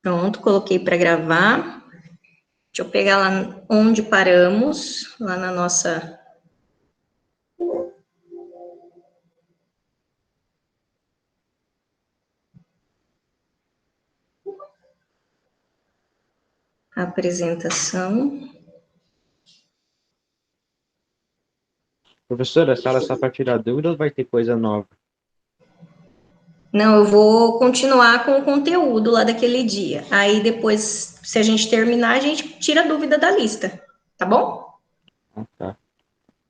Pronto, coloquei para gravar. Deixa eu pegar lá onde paramos, lá na nossa... apresentação. Professora, a sala só para tirar dúvida ou vai ter coisa nova? Não, eu vou continuar com o conteúdo lá daquele dia. Aí depois, se a gente terminar, a gente tira a dúvida da lista, tá bom? Ah, tá.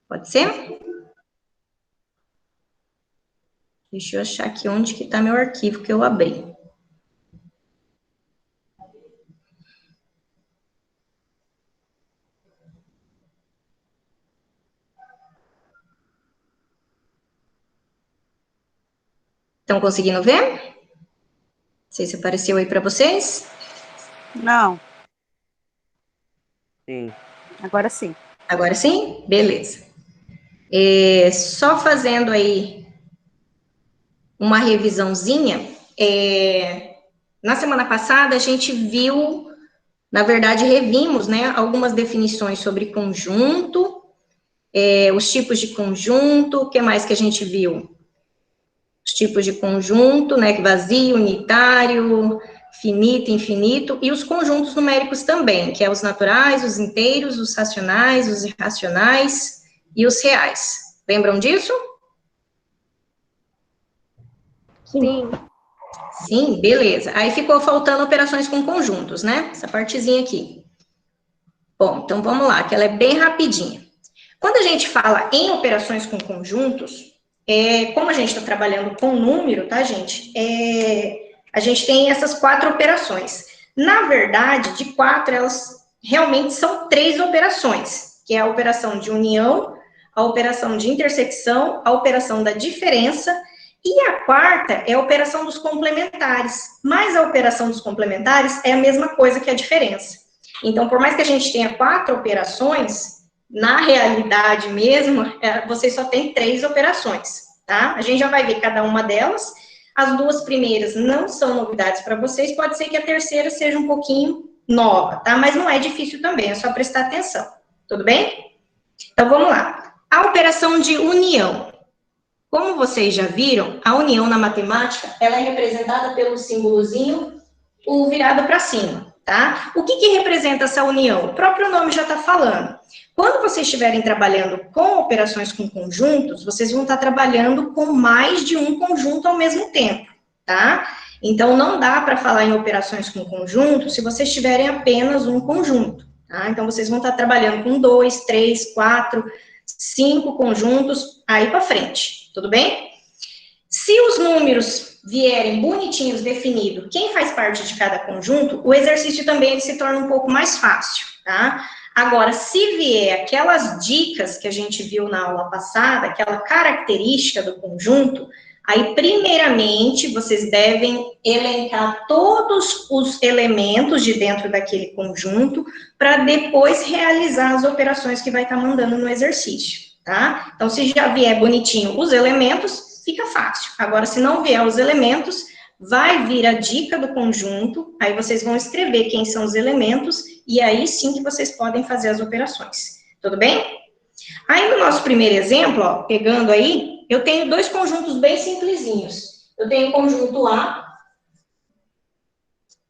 Pode ser? Deixa eu achar aqui onde que tá meu arquivo que eu abri. Estão conseguindo ver? Não sei se apareceu aí para vocês. Não. Sim. Agora sim. Agora sim? Beleza. Só fazendo aí uma revisãozinha. Na semana passada, a gente viu, na verdade, revimos, né, algumas definições sobre conjunto, os tipos de conjunto, o que mais que a gente viu? Os tipos de conjunto, né, vazio, unitário, finito, infinito, e os conjuntos numéricos também, que é os naturais, os inteiros, os racionais, os irracionais e os reais. Lembram disso? Sim. Sim, beleza. Aí ficou faltando operações com conjuntos, né? Essa partezinha aqui. Bom, então vamos lá, que ela é bem rapidinha. Quando a gente fala em operações com conjuntos, como a gente está trabalhando com número, tá, gente? A gente tem essas 4 operações. Na verdade, de 4, elas realmente são 3 operações, que é a operação de união, a operação de intersecção, a operação da diferença, e a quarta é a operação dos complementares. Mas a operação dos complementares é a mesma coisa que a diferença. Então, por mais que a gente tenha 4 operações, na realidade mesmo, vocês só tem 3 operações, tá? A gente já vai ver cada uma delas. As 2 primeiras não são novidades para vocês, pode ser que a terceira seja um pouquinho nova, tá? Mas não é difícil também, é só prestar atenção, tudo bem? Então, vamos lá. A operação de união. Como vocês já viram, a união na matemática, ela é representada pelo símbolozinho, o virado para cima, tá? O que representa essa união? O próprio nome já está falando. Quando vocês estiverem trabalhando com operações com conjuntos, vocês vão estar trabalhando com mais de um conjunto ao mesmo tempo, tá? Então, não dá para falar em operações com conjunto se vocês tiverem apenas um conjunto, tá? Então, vocês vão estar trabalhando com 2, 3, 4, 5 conjuntos aí para frente, tudo bem? Se os números vierem bonitinhos, definido, quem faz parte de cada conjunto, o exercício também ele se torna um pouco mais fácil, tá? Agora, se vier aquelas dicas que a gente viu na aula passada, aquela característica do conjunto, aí, primeiramente, vocês devem elencar todos os elementos de dentro daquele conjunto para depois realizar as operações que vai estar mandando no exercício, tá? Então, se já vier bonitinho os elementos, fica fácil. Agora, se não vier os elementos, vai vir a dica do conjunto, aí vocês vão escrever quem são os elementos, e aí sim que vocês podem fazer as operações. Tudo bem? Aí, no nosso primeiro exemplo, ó, pegando aí, eu tenho 2 conjuntos bem simplesinhos. Eu tenho o conjunto A,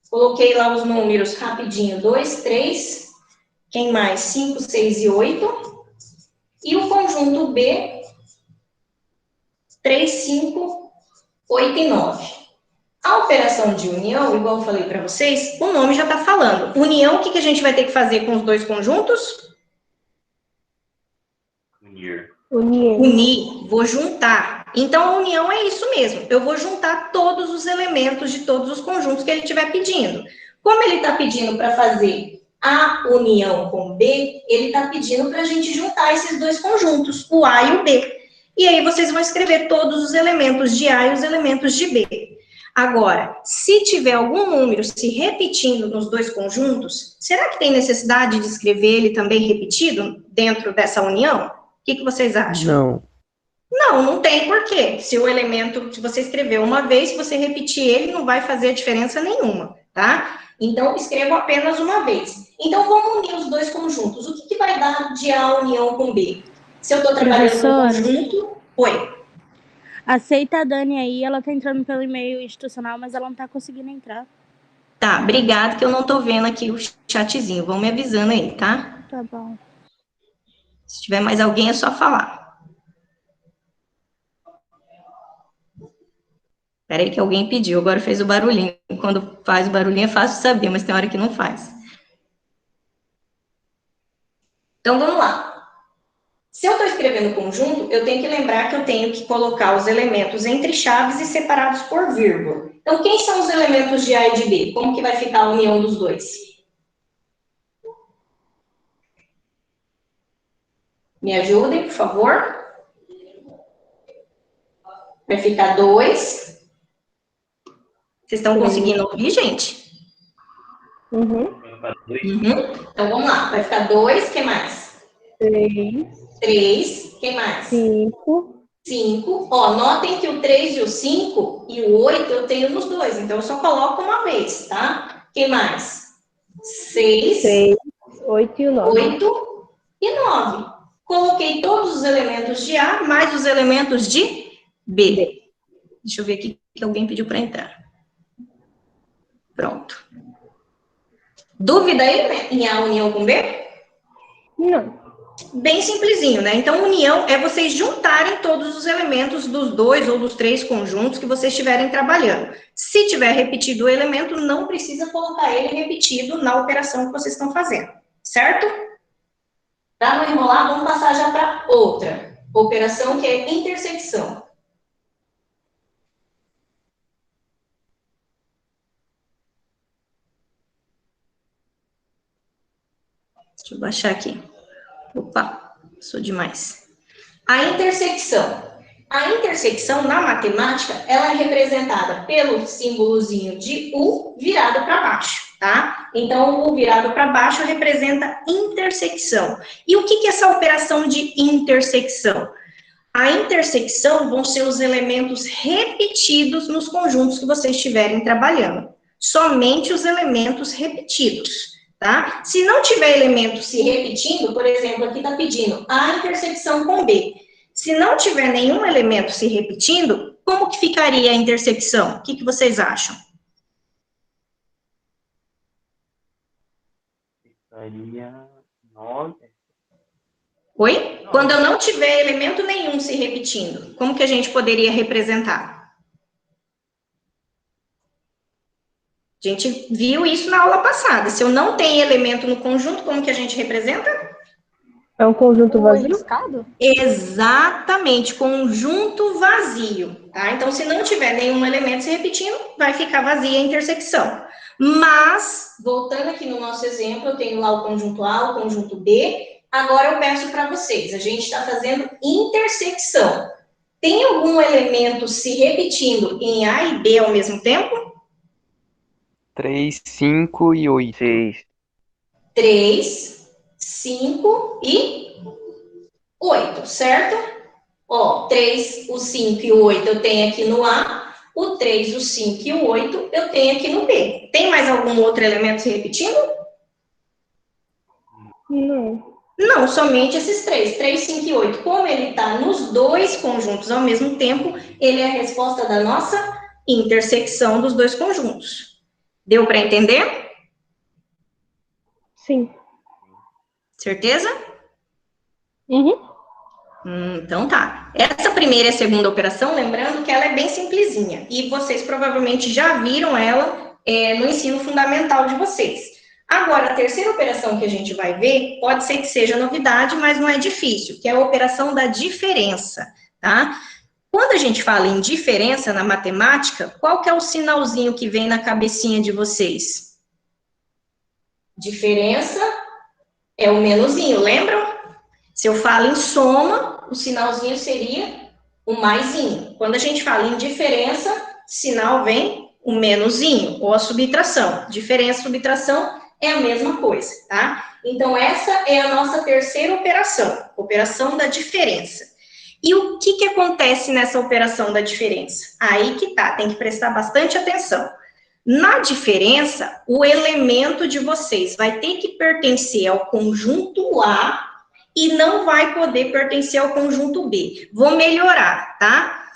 coloquei lá os números rapidinho, 2, 3, quem mais? 5, 6 e 8. E o conjunto B, 3, 5, 8 e 9. A operação de união, igual eu falei para vocês, o nome já está falando. União, o que a gente vai ter que fazer com os 2 conjuntos? Unir, vou juntar. Então, a união é isso mesmo. Eu vou juntar todos os elementos de todos os conjuntos que ele estiver pedindo. Como ele está pedindo para fazer a união com B, ele está pedindo para a gente juntar esses 2 conjuntos, o A e o B. E aí, vocês vão escrever todos os elementos de A e os elementos de B. Agora, se tiver algum número se repetindo nos 2 conjuntos, será que tem necessidade de escrever ele também repetido dentro dessa união? O que vocês acham? Não. Não, não tem porquê. Se o elemento, se você escreveu uma vez, se você repetir ele, não vai fazer diferença nenhuma, tá? Então, escrevo apenas uma vez. Então, vamos unir os dois conjuntos. O que vai dar de A união com B? Se eu estou trabalhando com Professora? conjunto... Oi. Aceita a Dani aí, ela tá entrando pelo e-mail institucional, mas ela não tá conseguindo entrar. Tá, obrigado que eu não tô vendo aqui o chatzinho. Vão me avisando aí, tá? Tá bom. Se tiver mais alguém, é só falar. Peraí que alguém pediu, agora fez o barulhinho. Quando faz o barulhinho é fácil saber, mas tem hora que não faz. Então, vamos lá. Se eu estou escrevendo conjunto, eu tenho que lembrar que eu tenho que colocar os elementos entre chaves e separados por vírgula. Então, quem são os elementos de A e de B? Como que vai ficar a união dos dois? Me ajudem, por favor. Vai ficar 2. Vocês estão conseguindo ouvir, gente? Uhum. Então, vamos lá. Vai ficar 2, que mais? 3, 3, que mais? 5. 5. Ó, notem que o 3 e o 5 e o 8 eu tenho nos dois. Então, eu só coloco uma vez, tá? Que mais? 6, 8 e o 9. 8 e 9. Coloquei todos os elementos de A, mais os elementos de B. Deixa eu ver aqui que alguém pediu para entrar. Pronto. Dúvida aí, né, em A união com B? Não. Bem simplesinho, né? Então, união é vocês juntarem todos os elementos dos 2 ou dos 3 conjuntos que vocês estiverem trabalhando. Se tiver repetido o elemento, não precisa colocar ele repetido na operação que vocês estão fazendo, certo? Para não enrolar, vamos passar já para outra operação, que é intersecção. Deixa eu baixar aqui. Opa, sou demais. A intersecção. A intersecção, na matemática, ela é representada pelo símbolozinho de U virado para baixo, tá? Então, o U virado para baixo representa intersecção. E o que é essa operação de intersecção? A intersecção vão ser os elementos repetidos nos conjuntos que vocês estiverem trabalhando. Somente os elementos repetidos. Tá? Se não tiver elemento se repetindo, por exemplo, aqui está pedindo A intersecção com B. Se não tiver nenhum elemento se repetindo, como que ficaria a intersecção? O que vocês acham? Ficaria 9. Oi? Quando eu não tiver elemento nenhum se repetindo, como que a gente poderia representar? A gente viu isso na aula passada. Se eu não tenho elemento no conjunto, como que a gente representa? É um conjunto vazio? Riscado? Exatamente, conjunto vazio, tá? Então, se não tiver nenhum elemento se repetindo, vai ficar vazia a intersecção. Mas, voltando aqui no nosso exemplo, eu tenho lá o conjunto A, o conjunto B. Agora eu peço para vocês, a gente está fazendo intersecção. Tem algum elemento se repetindo em A e B ao mesmo tempo? 3, 5 e 8. 6. 3, 5 e 8, certo? Ó, 3, o 5 e o 8 eu tenho aqui no A, o 3, o 5 e o 8 eu tenho aqui no B. Tem mais algum outro elemento se repetindo? Não. Não, somente esses 3, 3, 5 e 8. Como ele está nos dois conjuntos ao mesmo tempo, ele é a resposta da nossa intersecção dos dois conjuntos. Deu para entender? Sim. Certeza? Uhum. Então tá. Essa primeira e a segunda operação, lembrando que ela é bem simplesinha. E vocês provavelmente já viram ela no ensino fundamental de vocês. Agora, a terceira operação que a gente vai ver, pode ser que seja novidade, mas não é difícil, que é a operação da diferença, tá? Quando a gente fala em diferença na matemática, qual que é o sinalzinho que vem na cabecinha de vocês? Diferença é o menuzinho, lembram? Se eu falo em soma, o sinalzinho seria o maisinho. Quando a gente fala em diferença, sinal vem o menuzinho, ou a subtração. Diferença e subtração é a mesma coisa, tá? Então, essa é a nossa terceira operação, operação da diferença. E o que acontece nessa operação da diferença? Aí que tá, tem que prestar bastante atenção. Na diferença, o elemento de vocês vai ter que pertencer ao conjunto A e não vai poder pertencer ao conjunto B. Vou melhorar, tá?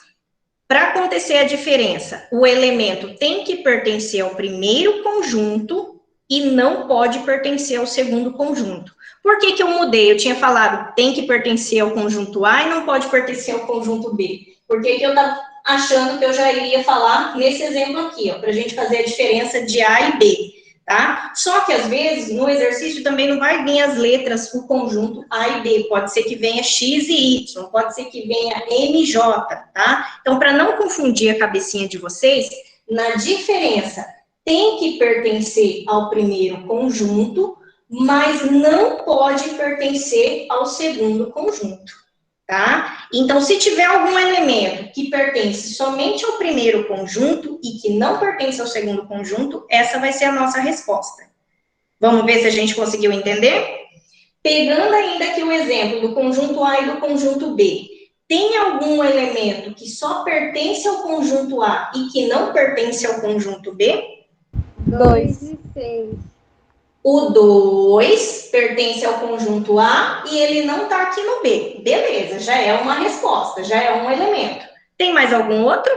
Para acontecer a diferença, o elemento tem que pertencer ao primeiro conjunto e não pode pertencer ao segundo conjunto. Por que eu mudei? Eu tinha falado tem que pertencer ao conjunto A e não pode pertencer ao conjunto B. Por que eu estava achando que eu já iria falar nesse exemplo aqui, ó, para a gente fazer a diferença de A e B, tá? Só que, às vezes, no exercício também não vai vir as letras, o conjunto A e B. Pode ser que venha X e Y, pode ser que venha MJ, tá? Então, para não confundir a cabecinha de vocês, na diferença, tem que pertencer ao primeiro conjunto, mas não pode pertencer ao segundo conjunto, tá? Então, se tiver algum elemento que pertence somente ao primeiro conjunto e que não pertence ao segundo conjunto, essa vai ser a nossa resposta. Vamos ver se a gente conseguiu entender? Pegando ainda aqui o exemplo do conjunto A e do conjunto B, tem algum elemento que só pertence ao conjunto A e que não pertence ao conjunto B? 2 e 6. O 2 pertence ao conjunto A e ele não está aqui no B. Beleza, já é uma resposta, já é um elemento. Tem mais algum outro?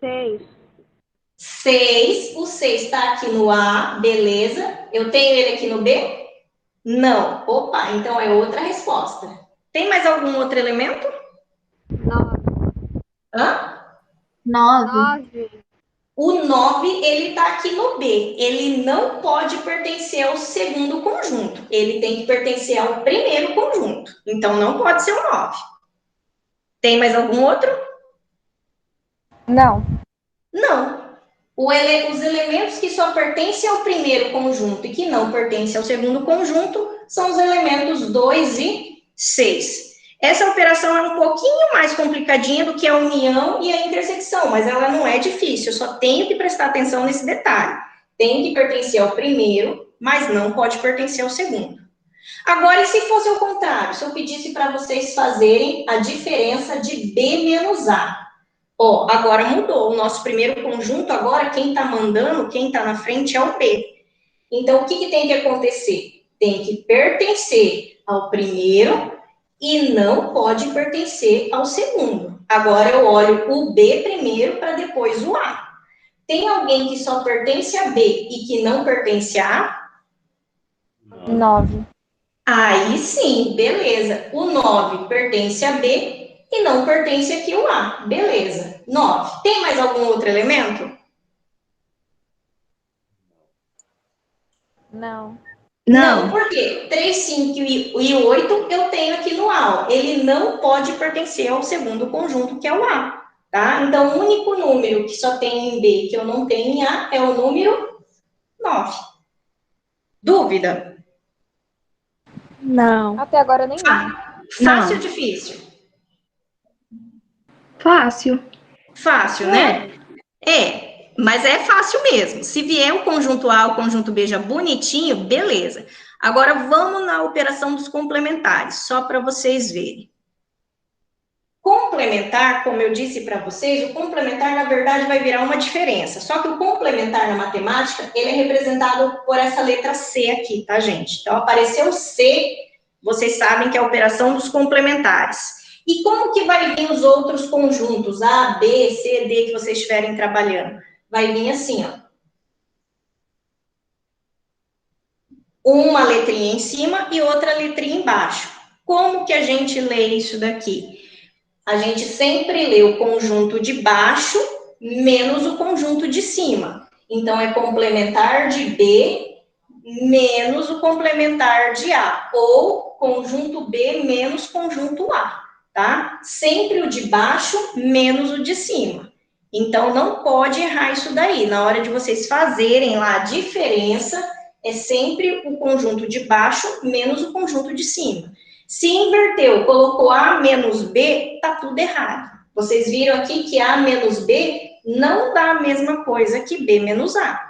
6. 6, o 6 está aqui no A, beleza. Eu tenho ele aqui no B? Não. Opa, então é outra resposta. Tem mais algum outro elemento? 9. Hã? 9. O 9, ele está aqui no B. Ele não pode pertencer ao segundo conjunto. Ele tem que pertencer ao primeiro conjunto. Então, não pode ser o 9. Tem mais algum outro? Não. Não. Os elementos que só pertencem ao primeiro conjunto e que não pertencem ao segundo conjunto são os elementos 2 e 6. Essa operação é um pouquinho mais complicadinha do que a união e a intersecção, mas ela não é difícil, eu só tenho que prestar atenção nesse detalhe. Tem que pertencer ao primeiro, mas não pode pertencer ao segundo. Agora, e se fosse o contrário? Se eu pedisse para vocês fazerem a diferença de B menos A? Ó, agora mudou. O nosso primeiro conjunto, agora quem está mandando, quem está na frente é o B. Então, o que tem que acontecer? Tem que pertencer ao primeiro e não pode pertencer ao segundo. Agora eu olho o B primeiro para depois o A. Tem alguém que só pertence a B e que não pertence a A? 9. Aí sim, beleza. O 9 pertence a B e não pertence aqui o A. Beleza. 9. Tem mais algum outro elemento? Não. Não, por quê? 3, 5 e 8 eu tenho aqui no A. Ó. Ele não pode pertencer ao segundo conjunto, que é o A. Tá? Então, o único número que só tem em B que eu não tenho em A é o número 9. Dúvida? Não. Até agora nenhuma. Fácil ou difícil? Fácil. Fácil, né? É, mas é fácil mesmo. Se vier o conjunto A, o conjunto B já bonitinho, beleza. Agora vamos na operação dos complementares, só para vocês verem. Complementar, como eu disse para vocês, o complementar, na verdade, vai virar uma diferença. Só que o complementar na matemática, ele é representado por essa letra C aqui, tá, gente? Então, apareceu C, vocês sabem que é a operação dos complementares. E como que vai vir os outros conjuntos, A, B, C, D, que vocês estiverem trabalhando? Vai vir assim, ó. Uma letrinha em cima e outra letrinha embaixo. Como que a gente lê isso daqui? A gente sempre lê o conjunto de baixo menos o conjunto de cima. Então, é complementar de B menos o complementar de A. Ou conjunto B menos conjunto A, tá? Sempre o de baixo menos o de cima. Então, não pode errar isso daí. Na hora de vocês fazerem lá a diferença, é sempre o conjunto de baixo menos o conjunto de cima. Se inverteu, colocou A menos B, tá tudo errado. Vocês viram aqui que A menos B não dá a mesma coisa que B menos A.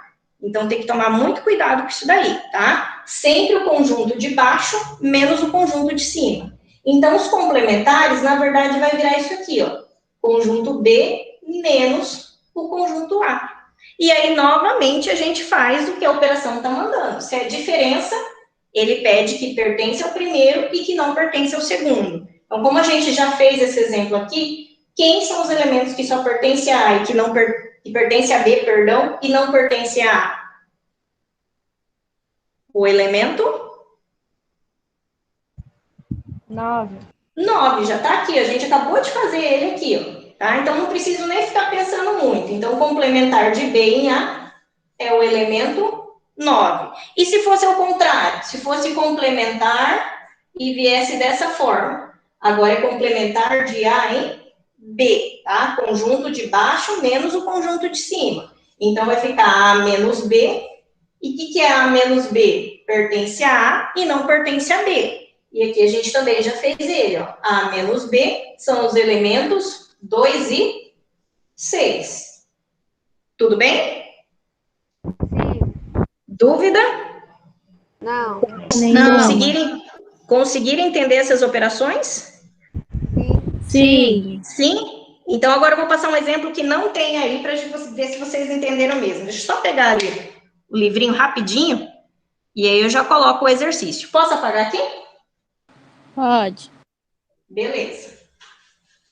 Então, tem que tomar muito cuidado com isso daí, tá? Sempre o conjunto de baixo menos o conjunto de cima. Então, os complementares, na verdade, vai virar isso aqui, ó. Conjunto B menos o conjunto A. E aí, novamente, a gente faz o que a operação está mandando. Se é diferença, ele pede que pertence ao primeiro e que não pertence ao segundo. Então, como a gente já fez esse exemplo aqui, quem são os elementos que só pertencem a A e que pertence a B, perdão, e não pertence a A? O elemento 9. 9, já está aqui, a gente acabou de fazer ele aqui, ó, tá? Então, não preciso nem ficar pensando muito. Então, complementar de B em A é o elemento 9. E se fosse ao contrário? Se fosse complementar e viesse dessa forma. Agora é complementar de A em B, tá? Conjunto de baixo menos o conjunto de cima. Então, vai ficar A menos B. E o que é A menos B? Pertence a A e não pertence a B. E aqui a gente também já fez ele, ó. A menos B são os elementos 2 e 6. Tudo bem? Sim. Dúvida? Não. Conseguiram entender essas operações? Sim. Sim. Sim? Então, agora eu vou passar um exemplo que não tem aí, para ver se vocês entenderam mesmo. Deixa eu só pegar ali o livrinho rapidinho, e aí eu já coloco o exercício. Posso apagar aqui? Pode. Beleza.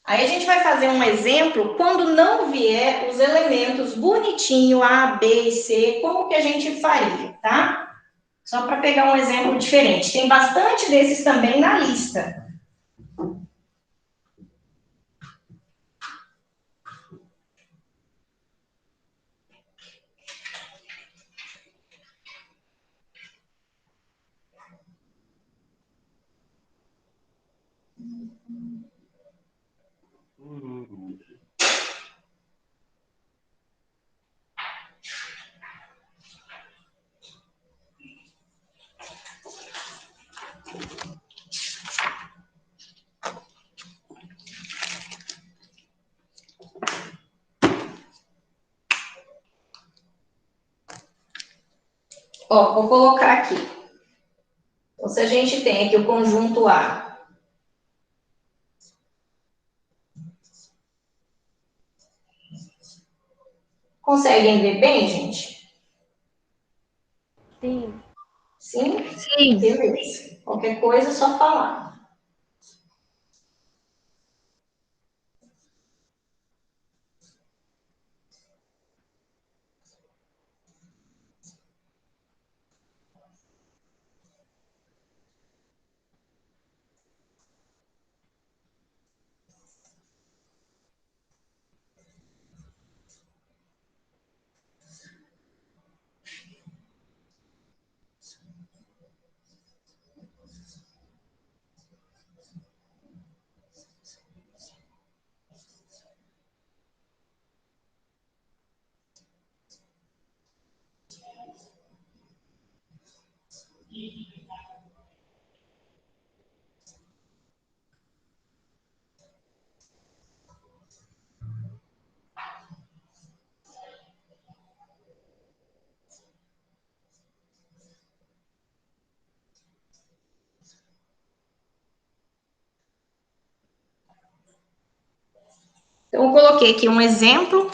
Aí a gente vai fazer um exemplo quando não vier os elementos bonitinho, A, B e C, como que a gente faria, tá? Só para pegar um exemplo diferente. Tem bastante desses também na lista. Ó, vou colocar aqui. Então, se a gente tem aqui o conjunto A. Conseguem ver bem, gente? Sim. Sim? Sim. Beleza. Qualquer coisa é só falar. Então, eu coloquei aqui um exemplo.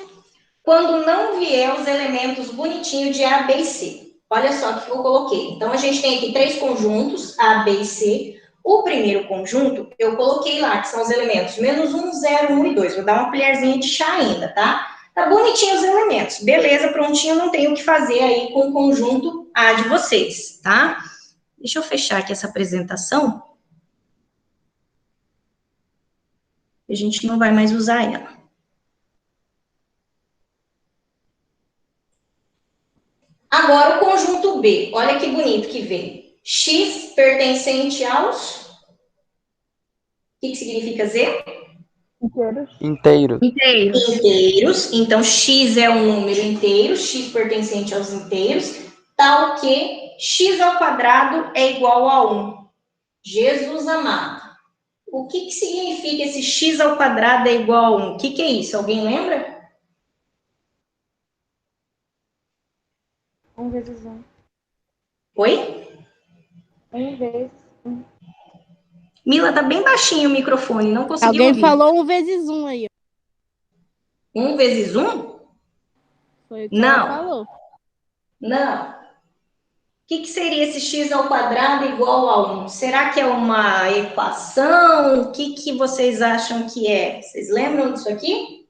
Quando não vier os elementos bonitinhos de A, B e C. Olha só o que eu coloquei. Então, a gente tem aqui 3 conjuntos, A, B e C. O primeiro conjunto, eu coloquei lá, que são os elementos menos 1, 0, 1 e 2. Vou dar uma colherzinha de chá ainda, tá? Tá bonitinho os elementos. Beleza, prontinho, não tenho o que fazer aí com o conjunto A de vocês, tá? Deixa eu fechar aqui essa apresentação. A gente não vai mais usar ela. Agora, o conjunto B. Olha que bonito que veio. X pertencente aos... O que significa Z? Inteiro. Inteiros. Então, X é um número inteiro, X pertencente aos inteiros, tal que X ao quadrado é igual a 1. Jesus amado. O que significa esse X ao quadrado é igual a 1? O que é isso? Alguém lembra? 1 vezes 1. Oi? 1 vezes 1. Mila, tá bem baixinho o microfone, não consegui Alguém ouvir. falou 1 vezes 1 aí. 1 vezes 1? Foi o que ela falou. Não. O que seria esse x ao quadrado igual a 1? Será que é uma equação? O que vocês acham que é? Vocês lembram disso aqui?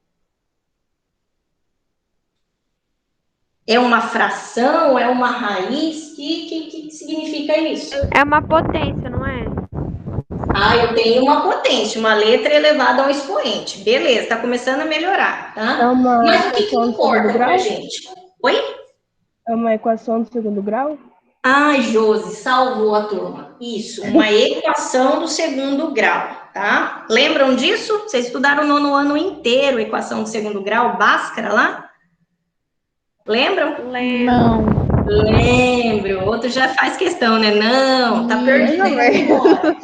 É uma fração? É uma raiz? O que significa isso? É uma potência, não é? Ah, eu tenho uma potência, uma letra elevada a um expoente. Beleza, tá começando a melhorar, tá? É uma Mas o que equação do importa segundo pra grau? gente? Oi? É uma equação do segundo grau? Ai, Josi, salvou a turma. Isso, uma equação do segundo grau, tá? Lembram disso? Vocês estudaram o 9º ano inteiro, equação do segundo grau, Bhaskara lá? Lembram? Não. Lembro. Outro já faz questão, né? Não, tá perdido aí agora.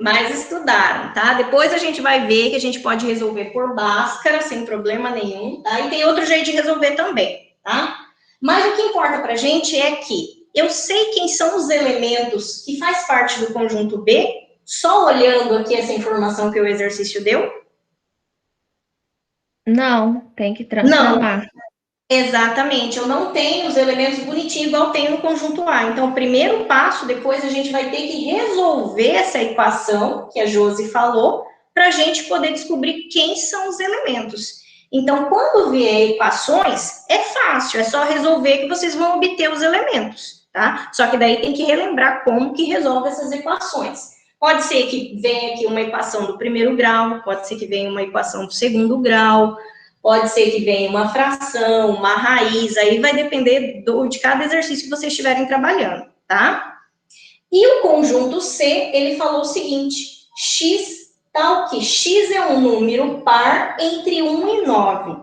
Mas estudaram, tá? Depois a gente vai ver que a gente pode resolver por Bhaskara, sem problema nenhum, tá? E tem outro jeito de resolver também, tá? Mas o que importa pra gente é que eu sei quem são os elementos que faz parte do conjunto B, só olhando aqui essa informação que o exercício deu? Não, tem que transformar. Não. Exatamente, eu não tenho os elementos bonitinhos igual tem no conjunto A. Então, o primeiro passo, depois a gente vai ter que resolver essa equação que a Josi falou, para a gente poder descobrir quem são os elementos. Então, quando vier equações, é fácil, é só resolver que vocês vão obter os elementos, tá? Só que daí tem que relembrar como que resolve essas equações. Pode ser que venha aqui uma equação do primeiro grau, pode ser que venha uma equação do segundo grau, pode ser que venha uma fração, uma raiz, aí vai depender de cada exercício que vocês estiverem trabalhando, tá? E o conjunto C, ele falou o seguinte, x, tal que x é um número par entre 1 e 9.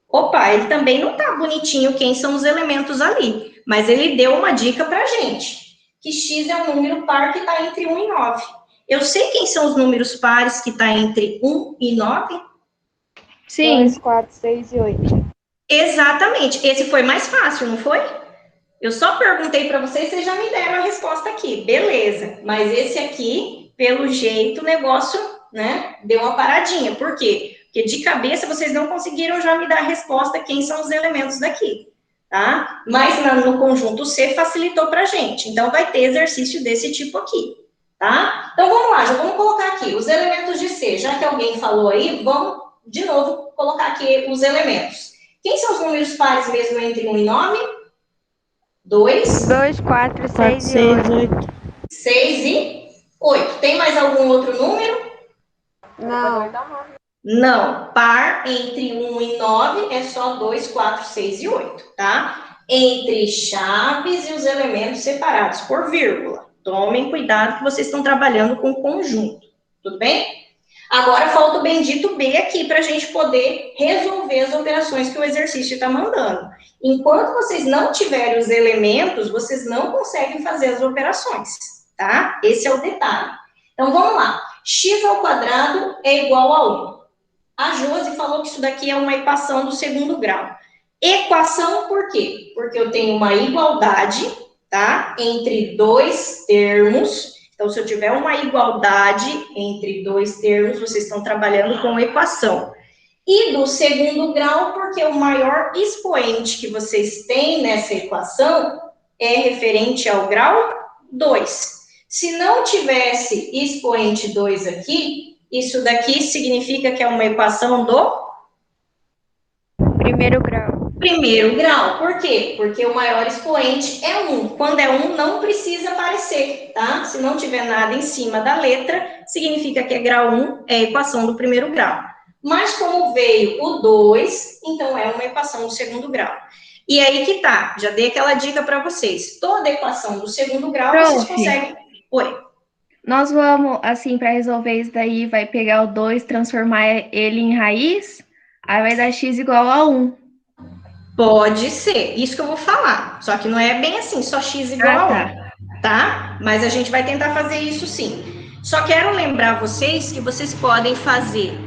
Opa, ele também não tá bonitinho quem são os elementos ali, mas ele deu uma dica pra gente, que x é um número par que tá entre 1 e 9. Eu sei quem são os números pares que tá entre 1 e 9? Sim. 2, 4, 6 e 8. Exatamente. Esse foi mais fácil, não foi? Eu só perguntei para vocês, vocês já me deram a resposta aqui. Beleza. Mas esse aqui, pelo jeito, o negócio, né, deu uma paradinha. Por quê? Porque de cabeça vocês não conseguiram já me dar a resposta quem são os elementos daqui, tá? Mas no conjunto C facilitou pra gente. Então vai ter exercício desse tipo aqui, tá? Então vamos lá, já vamos colocar aqui os elementos de C. Já que alguém falou aí, vamos de novo colocar aqui os elementos. Quem são os números pares mesmo entre 1 e 9? 2, 2, 4, 6 e 6, 8. 8. 6 e 8. Tem mais algum outro número? Não. Não. Par entre 1 e 9 é só 2, 4, 6 e 8, tá? Entre chaves e os elementos separados por vírgula. Tomem cuidado que vocês estão trabalhando com conjunto, tudo bem? Agora falta o bendito B aqui para a gente poder resolver as operações que o exercício está mandando. Enquanto vocês não tiverem os elementos, vocês não conseguem fazer as operações, tá? Esse é o detalhe. Então, vamos lá. X ao quadrado é igual a 1. A Josi falou que isso daqui é uma equação do segundo grau. Equação por quê? Porque eu tenho uma igualdade, tá? Entre dois termos. Então, se eu tiver uma igualdade entre dois termos, vocês estão trabalhando com equação. E do segundo grau, porque o maior expoente que vocês têm nessa equação é referente ao grau 2. Se não tivesse expoente 2 aqui, isso daqui significa que é uma equação do Primeiro grau. primeiro grau. Por quê? Porque o maior expoente é 1. Quando é 1, não precisa aparecer, tá? Se não tiver nada em cima da letra, significa que é grau 1, é a equação do primeiro grau. Mas como veio o 2, então é uma equação do segundo grau. E aí que tá, já dei aquela dica para vocês. Toda equação do segundo grau, vocês conseguem... Oi. Nós vamos, assim, para resolver isso daí, vai pegar o 2, transformar ele em raiz, aí vai dar x igual a 1. Pode ser, isso que eu vou falar. Só que não é bem assim, só x igual a 1, tá? Mas a gente vai tentar fazer isso sim. Só quero lembrar vocês que vocês podem fazer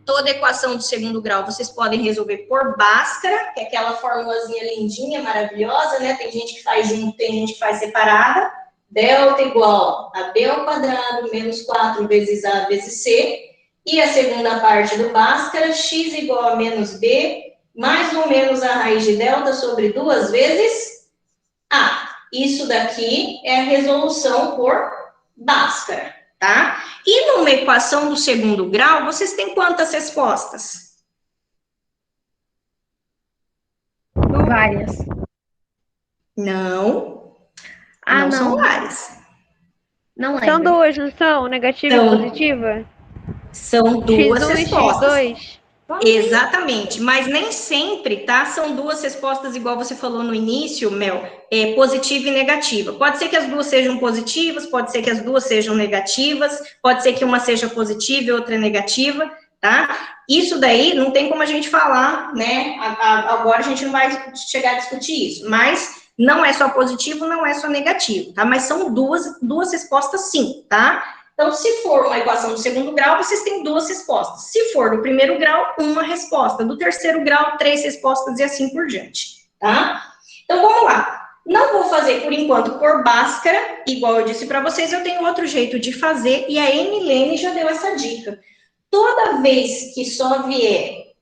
toda equação do segundo grau, vocês podem resolver por Bhaskara, que é aquela formulazinha lindinha, maravilhosa, né? Tem gente que faz junto, tem gente que faz separada, delta igual a b ao quadrado menos 4 vezes a vezes c, e a segunda parte do Bhaskara, x igual a menos b, mais ou menos a raiz de delta sobre 2 vezes a. Isso daqui é a resolução por Bhaskara, tá? E numa equação do segundo grau, vocês têm quantas respostas? Várias. Não. Ah, não são não. várias. Não São lembro. duas, não são? Negativa São. e positiva? São duas X1 e respostas. X2? Exatamente, mas nem sempre, tá? São duas respostas, igual você falou no início, Mel, positiva e negativa. Pode ser que as duas sejam positivas, pode ser que as duas sejam negativas, pode ser que uma seja positiva e outra negativa, tá? Isso daí não tem como a gente falar, né? Agora a gente não vai chegar a discutir isso, mas não é só positivo, não é só negativo, tá? Mas são duas respostas sim, tá? Então, se for uma equação do segundo grau, vocês têm duas respostas. Se for do primeiro grau, uma resposta. Do terceiro grau, 3 respostas e assim por diante, tá? Então, vamos lá. Não vou fazer, por enquanto, por Bhaskara. Igual eu disse para vocês, eu tenho outro jeito de fazer e a Emilene já deu essa dica. Toda vez que só vier...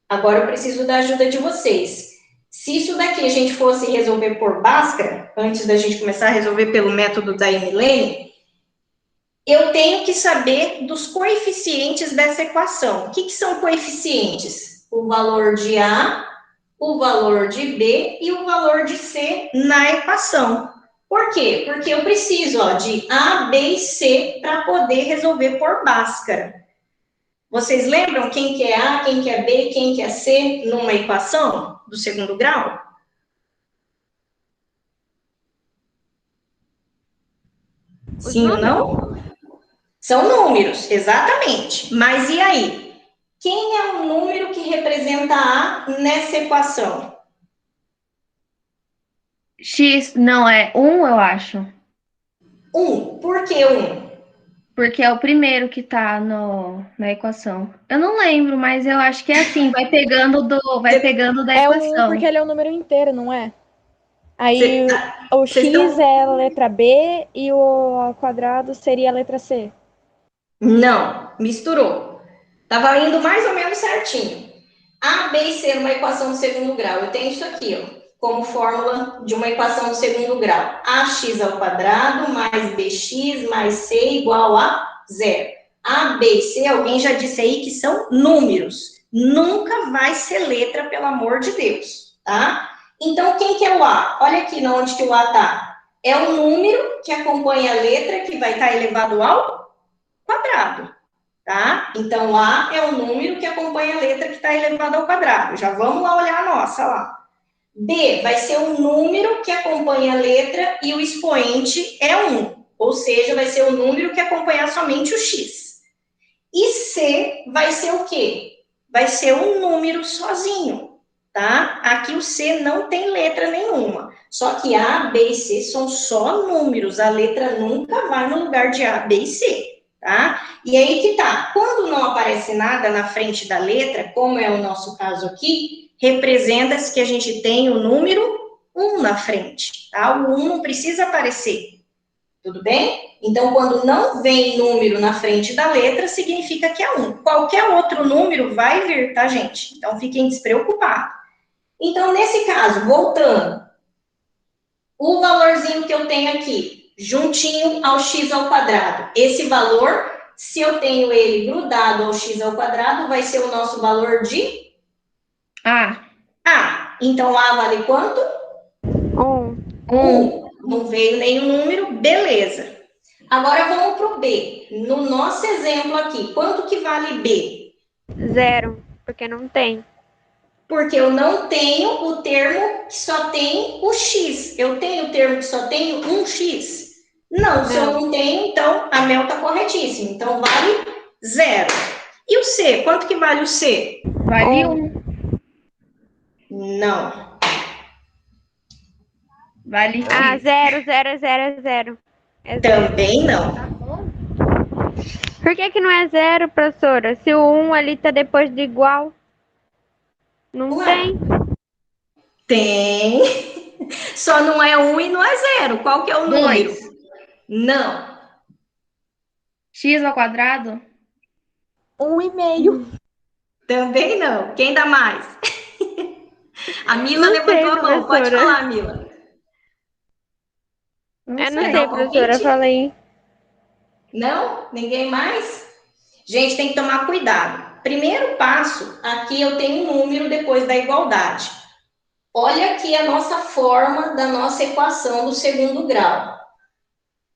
Agora eu preciso da ajuda de vocês. Se isso daqui a gente fosse resolver por Bhaskara, antes da gente começar a resolver pelo método da Emilene, eu tenho que saber dos coeficientes dessa equação. O que são coeficientes? O valor de A, o valor de B e o valor de C na equação. Por quê? Porque eu preciso de A, B e C para poder resolver por Bhaskara. Vocês lembram quem que é A, quem que é B, quem que é C numa equação do segundo grau? Sim ou não? São números, exatamente. Mas e aí? Quem é o número que representa A nessa equação? X, não, é 1, eu acho. 1. Por que 1? Porque é o primeiro que tá na equação. Eu não lembro, mas eu acho que é assim, vai pegando da É equação. porque ele é um número inteiro, não é? Aí o X é a letra B e o ao quadrado seria a letra C. Não, misturou. Estava indo mais ou menos certinho. A, B e C numa equação do segundo grau. Eu tenho isso aqui, ó, como fórmula de uma equação do segundo grau. AX ao quadrado mais BX mais C igual a 0. A, B e C, alguém já disse aí que são números. Nunca vai ser letra, pelo amor de Deus, tá? Então, quem que é o A? Olha aqui onde que o A tá. É o número que acompanha a letra que vai estar elevado ao quadrado, tá? Então, A é o número que acompanha a letra que está elevado ao quadrado. Já vamos lá olhar a nossa lá. B vai ser o número que acompanha a letra e o expoente é 1. Ou seja, vai ser o número que acompanha somente o X. E C vai ser o quê? Vai ser um número sozinho, tá? Aqui o C não tem letra nenhuma. Só que A, B e C são só números. A letra nunca vai no lugar de A, B e C, tá? E aí que tá. Quando não aparece nada na frente da letra, como é o nosso caso aqui, representa-se que a gente tem o número 1 na frente, tá? O 1 não precisa aparecer. Tudo bem? Então, quando não vem número na frente da letra, significa que é 1. Qualquer outro número vai vir, tá, gente? Então, fiquem despreocupados. Então, nesse caso, voltando, o valorzinho que eu tenho aqui, juntinho ao x ao quadrado, esse valor, se eu tenho ele grudado ao x ao quadrado, vai ser o nosso valor de A. A. Então, A vale quanto? 1. Não veio nenhum número, beleza. Agora vamos para o B. No nosso exemplo aqui, quanto que vale B? 0, porque não tem. Porque eu não tenho o termo que só tem o X. Eu tenho o termo que só tem um X? Não, se eu não tenho, então a Mel está corretíssima. Então vale 0. E o C? Quanto que vale o C? Vale 1. Não. Vale 0. Ah, 0, 0, 0, 0. Também não. Por que não é 0, professora? Se o 1 ali tá depois de igual. Não tem. Tem. Só não é 1 e não é 0. Qual que é o número? 2. Não. X ao quadrado? 1,5. Também não. Quem dá mais? A Mila Não levantou sei, a mão. Pode professora. falar, Mila. Eu não Quer sei, dar um professora, palpite? fala aí. Não? Ninguém mais? Gente, tem que tomar cuidado. Primeiro passo, aqui eu tenho um número depois da igualdade. Olha aqui a nossa forma da nossa equação do segundo grau.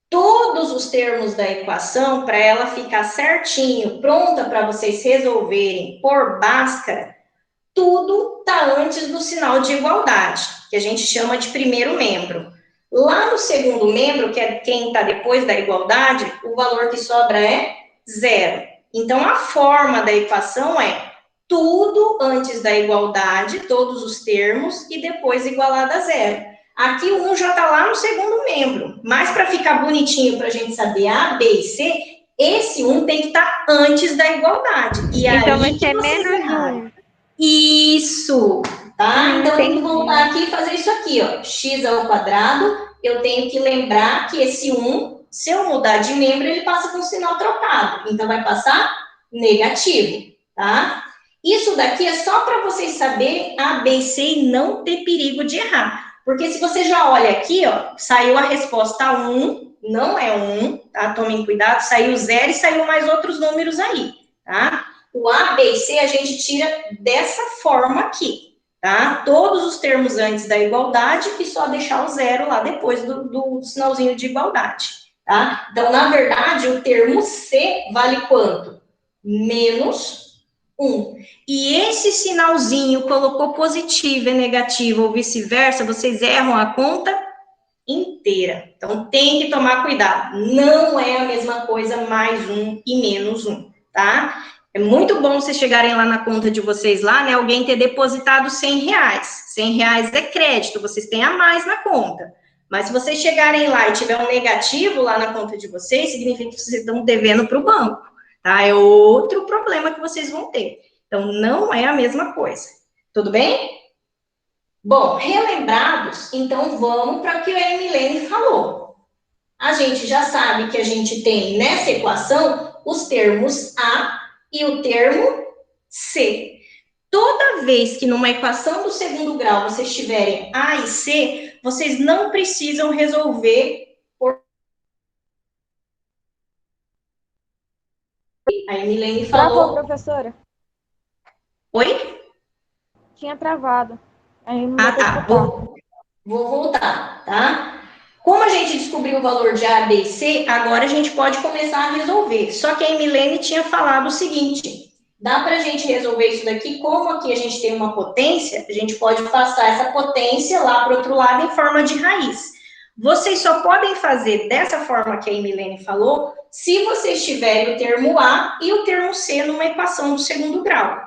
Todos os termos da equação, para ela ficar certinho, pronta para vocês resolverem por Bhaskara, tudo está antes do sinal de igualdade, que a gente chama de primeiro membro. Lá no segundo membro, que é quem está depois da igualdade, o valor que sobra é 0. Então, a forma da equação é tudo antes da igualdade, todos os termos, e depois igualado a 0. Aqui o 1 já está lá no segundo membro, mas para ficar bonitinho, para a gente saber A, B e C, esse 1 tem que estar antes da igualdade. E Então aí vai que ser vocês menos erraram. 1. Isso, tá? Então, eu vou Entendi. voltar aqui e fazer isso aqui, ó. X ao quadrado, eu tenho que lembrar que esse 1, se eu mudar de membro, ele passa com sinal trocado. Então, vai passar negativo, tá? Isso daqui é só para vocês saberem A, B e C e não ter perigo de errar. Porque se você já olha aqui, ó, saiu a resposta 1, não é 1, tá? Tomem cuidado, saiu 0 e saiu mais outros números aí, tá? O A, B e C a gente tira dessa forma aqui, tá? Todos os termos antes da igualdade e só deixar o 0 lá depois do sinalzinho de igualdade, tá? Então, na verdade, o termo C vale quanto? Menos 1. E esse sinalzinho colocou positivo e negativo ou vice-versa, vocês erram a conta inteira. Então, tem que tomar cuidado. Não é a mesma coisa mais 1 e menos 1, tá? É muito bom vocês chegarem lá na conta de vocês lá, né? Alguém ter depositado R$100. R$100 é crédito, vocês têm a mais na conta. Mas se vocês chegarem lá e tiver um negativo lá na conta de vocês, significa que vocês estão devendo para o banco, tá? É outro problema que vocês vão ter. Então, não é a mesma coisa. Tudo bem? Bom, relembrados, então vamos para o que a Emilene falou. A gente já sabe que a gente tem nessa equação os termos A e o termo C. Toda vez que numa equação do segundo grau vocês tiverem A e C, vocês não precisam resolver por... A Emilene Travou, falou... professora. Oi? Tinha travado. Aí não Ah, deu pra tá. escutar. Vou voltar, tá? Como a gente descobriu o valor de A, B e C, agora a gente pode começar a resolver. Só que a Emilene tinha falado o seguinte, dá para a gente resolver isso daqui, como aqui a gente tem uma potência, a gente pode passar essa potência lá para o outro lado em forma de raiz. Vocês só podem fazer dessa forma que a Emilene falou, se vocês tiverem o termo A e o termo C numa equação do segundo grau.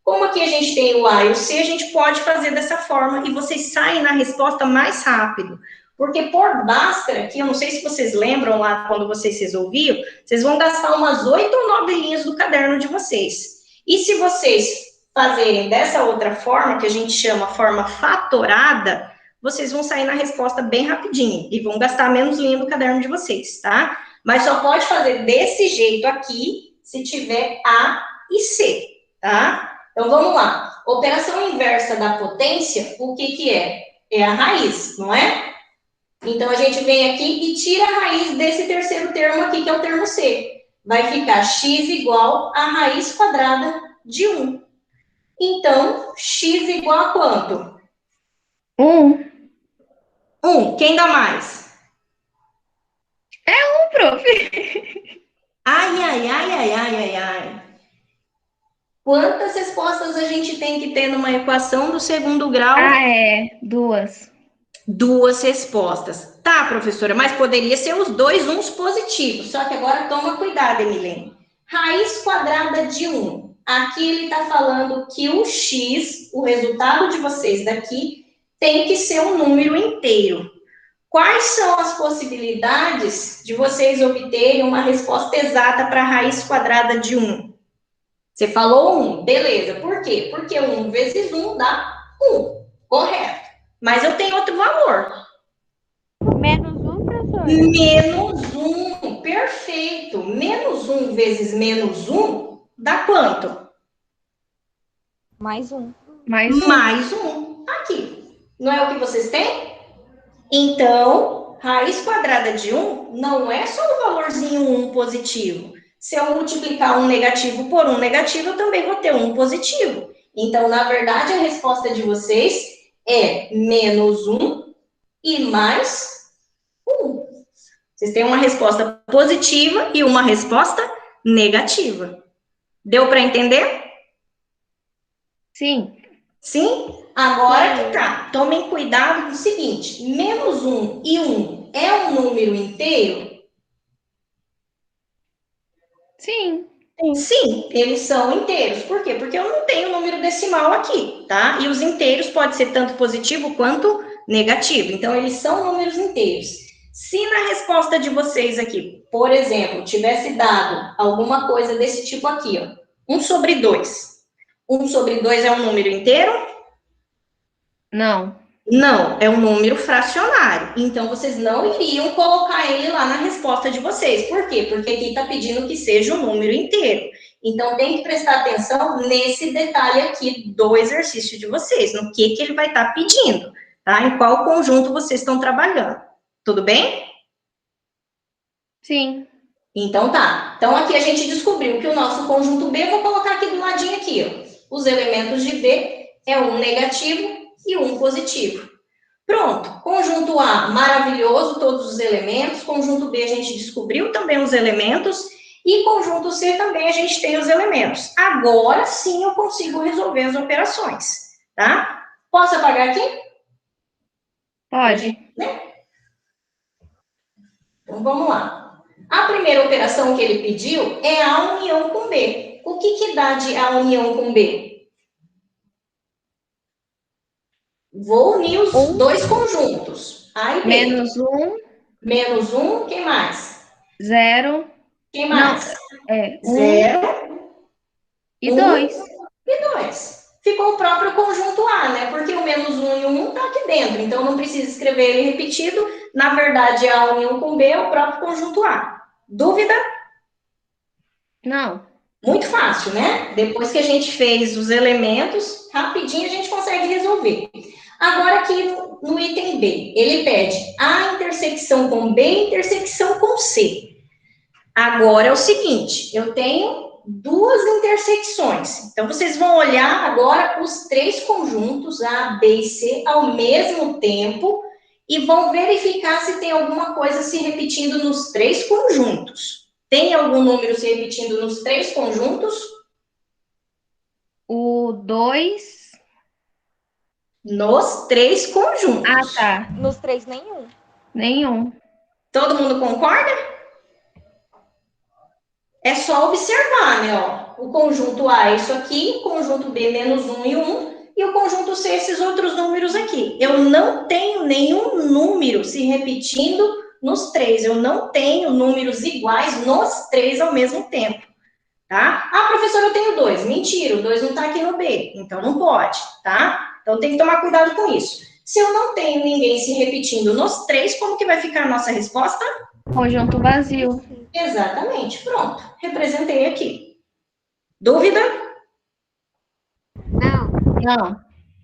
Como aqui a gente tem o A e o C, a gente pode fazer dessa forma e vocês saem na resposta mais rápido. Porque por Bhaskara, que eu não sei se vocês lembram lá quando vocês resolviam, vocês vão gastar umas 8 ou 9 linhas do caderno de vocês. E se vocês fazerem dessa outra forma, que a gente chama forma fatorada, vocês vão sair na resposta bem rapidinho e vão gastar menos linha do caderno de vocês, tá? Mas só pode fazer desse jeito aqui, se tiver A e C, tá? Então, vamos lá. Operação inversa da potência, o que que é? É a raiz, não é? Então, a gente vem aqui e tira a raiz desse terceiro termo aqui, que é o termo C. Vai ficar x igual a raiz quadrada de 1. Então, x igual a quanto? 1. 1. Quem dá mais? 1, prof. Ai, ai, ai, ai, ai, ai, ai. Quantas respostas a gente tem que ter numa equação do segundo grau? Ah, é. 2. 2 respostas. Tá, professora, mas poderia ser os dois uns positivos. Só que agora toma cuidado, Emilene. Raiz quadrada de 1. Aqui ele está falando que o x, o resultado de vocês daqui, tem que ser um número inteiro. Quais são as possibilidades de vocês obterem uma resposta exata para a raiz quadrada de 1? Você falou 1, beleza. Por quê? Porque 1 vezes 1 dá 1, correto. Mas eu tenho outro valor. Menos 1, professora? Menos 1, perfeito. Menos 1 vezes menos 1 dá quanto? Mais 1. Mais 1. Aqui. Não é o que vocês têm? Então, raiz quadrada de 1 não é só o valorzinho 1 positivo. Se eu multiplicar um negativo por um negativo, eu também vou ter um positivo. Então, na verdade, a resposta de vocês é menos 1 e mais 1. Vocês têm uma resposta positiva e uma resposta negativa. Deu para entender? Sim. Sim? Agora que tá. Tomem cuidado com o seguinte: menos 1 e 1 é um número inteiro? Sim. Sim, eles são inteiros. Por quê? Porque eu não tenho número decimal aqui, tá? E os inteiros pode ser tanto positivo quanto negativo. Então, eles são números inteiros. Se na resposta de vocês aqui, por exemplo, tivesse dado alguma coisa desse tipo aqui, ó, 1 sobre 2. 1 sobre 2 é um número inteiro? Não. Não, é um número fracionário. Então, vocês não iriam colocar ele lá na resposta de vocês. Por quê? Porque aqui está pedindo que seja um número inteiro. Então, tem que prestar atenção nesse detalhe aqui do exercício de vocês, no que ele vai estar pedindo, tá? Em qual conjunto vocês estão trabalhando. Tudo bem? Sim. Então, tá. Então, aqui a gente descobriu que o nosso conjunto B, vou colocar aqui do ladinho aqui, ó. Os elementos de B é um negativo e um positivo. Pronto, conjunto A, maravilhoso, todos os elementos. Conjunto B, a gente descobriu também os elementos. E conjunto C também a gente tem os elementos. Agora sim eu consigo resolver as operações, tá? Posso apagar aqui? Pode. Então, vamos lá. A primeira operação que ele pediu é a união com B. O que dá de a união com B? Vou unir os dois conjuntos. A e B. Menos 1. Menos 1, quem mais? 0. Quem mais? Não, 0 e 2. E 2. Ficou o próprio conjunto A, né? Porque o menos 1 e o 1 tá aqui dentro. Então, não precisa escrever ele repetido. Na verdade, a união com B é o próprio conjunto A. Dúvida? Não. Muito fácil, né? Depois que a gente fez os elementos, rapidinho a gente consegue resolver. Agora aqui no item B, ele pede A intersecção com B, intersecção com C. Agora é o seguinte, eu tenho duas intersecções. Então, vocês vão olhar agora os três conjuntos, A, B e C, ao mesmo tempo, e vão verificar se tem alguma coisa se repetindo nos três conjuntos. Tem algum número se repetindo nos três conjuntos? O 2. Nos três conjuntos. Ah, tá. Nos 3, nenhum. Nenhum. Todo mundo concorda? É só observar, né? Ó. O conjunto A é isso aqui, o conjunto B menos 1 e 1, e o conjunto C esses outros números aqui. Eu não tenho nenhum número se repetindo nos três. Eu não tenho números iguais nos três ao mesmo tempo, tá? Ah, professora, eu tenho 2. Mentira, o 2 não tá aqui no B, então não pode, tá? Então tem que tomar cuidado com isso. Se eu não tenho ninguém se repetindo nos três, como que vai ficar a nossa resposta? Conjunto vazio. Exatamente, pronto. Representei aqui. Dúvida? Não.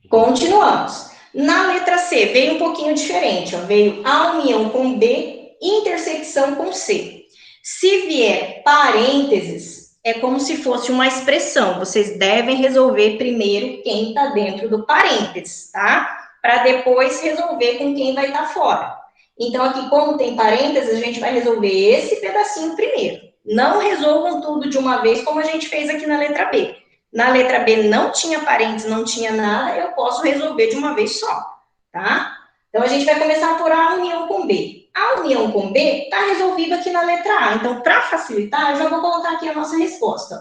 Continuamos. Na letra C, veio um pouquinho diferente, ó. Veio a união com B, intersecção com C. Se vier parênteses, é como se fosse uma expressão. Vocês devem resolver primeiro quem está dentro do parênteses, tá? Para depois resolver com quem vai estar fora. Então, aqui, como tem parênteses, a gente vai resolver esse pedacinho primeiro. Não resolvam tudo de uma vez, como a gente fez aqui na letra B. Na letra B não tinha parênteses, não tinha nada, eu posso resolver de uma vez só, tá? Então, a gente vai começar por A união com B. A união com B está resolvida aqui na letra A. Então, para facilitar, eu já vou colocar aqui a nossa resposta.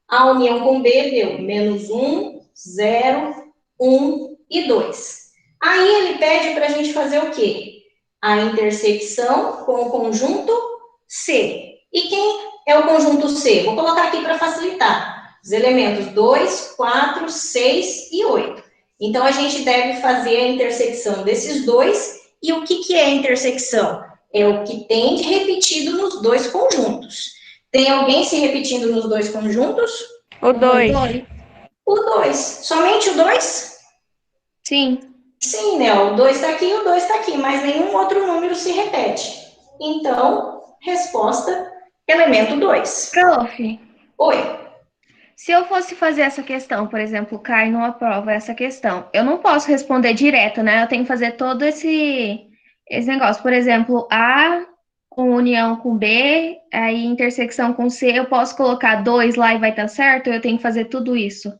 A união com B deu menos 1, 0, 1 e 2. Aí, ele pede para a gente fazer o quê? A intersecção com o conjunto C. E quem é o conjunto C? Vou colocar aqui para facilitar. Os elementos 2, 4, 6 e 8. Então, a gente deve fazer a intersecção desses dois E o que é intersecção? É o que tem repetido nos dois conjuntos. Tem alguém se repetindo nos dois conjuntos? O 2. O 2. Somente o 2? Sim. Sim, né? O 2 está aqui e o 2 está aqui, mas nenhum outro número se repete. Então, resposta, elemento 2. Prof, Oi. se eu fosse fazer essa questão, por exemplo, cai numa prova essa questão, eu não posso responder direto, né? Eu tenho que fazer todo esse negócio. Por exemplo, A com união com B, aí intersecção com C, eu posso colocar 2 lá e vai estar certo? Ou eu tenho que fazer tudo isso?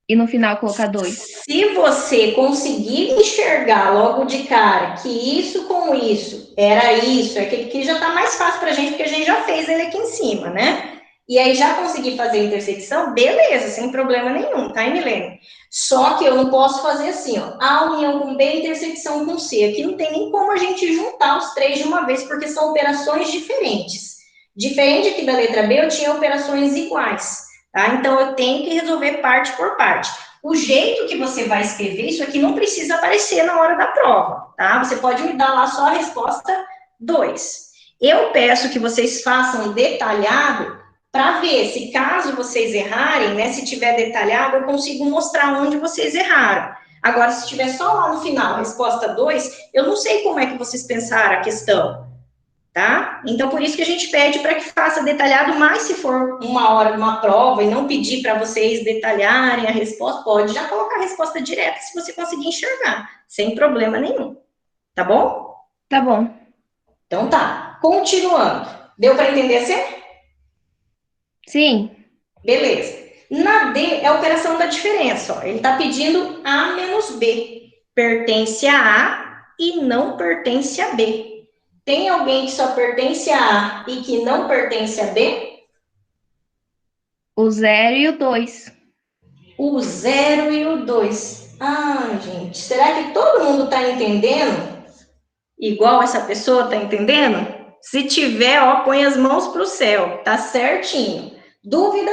E no final colocar 2? Se você conseguir enxergar logo de cara que isso com isso era isso, é que já está mais fácil para a gente, porque a gente já fez ele aqui em cima, né? E aí já consegui fazer a intersecção, beleza, sem problema nenhum, tá, Milene? Só que eu não posso fazer assim, ó, A união com B, intersecção com C. Aqui não tem nem como a gente juntar os três de uma vez, porque são operações diferentes. Diferente aqui da letra B, eu tinha operações iguais, tá? Então, eu tenho que resolver parte por parte. O jeito que você vai escrever, isso aqui não precisa aparecer na hora da prova, tá? Você pode me dar lá só a resposta 2. Eu peço que vocês façam detalhado, para ver se caso vocês errarem, né, se tiver detalhado, eu consigo mostrar onde vocês erraram. Agora, se tiver só lá no final, resposta 2, eu não sei como é que vocês pensaram a questão, tá? Então, por isso que a gente pede para que faça detalhado, mas se for uma hora de uma prova e não pedir para vocês detalharem a resposta, pode já colocar a resposta direta se você conseguir enxergar, sem problema nenhum, tá bom? Tá bom. Então tá, continuando. Deu para entender certo? Sim. Beleza. Na D é a operação da diferença, ó. Ele está pedindo A menos B. Pertence a A e não pertence a B. Tem alguém que só pertence a A e que não pertence a B? O 0 e o 2. O 0 e o 2. Ah, gente, será que todo mundo está entendendo? Igual essa pessoa está entendendo? Se tiver, ó, põe as mãos para o céu, tá certinho. Dúvida?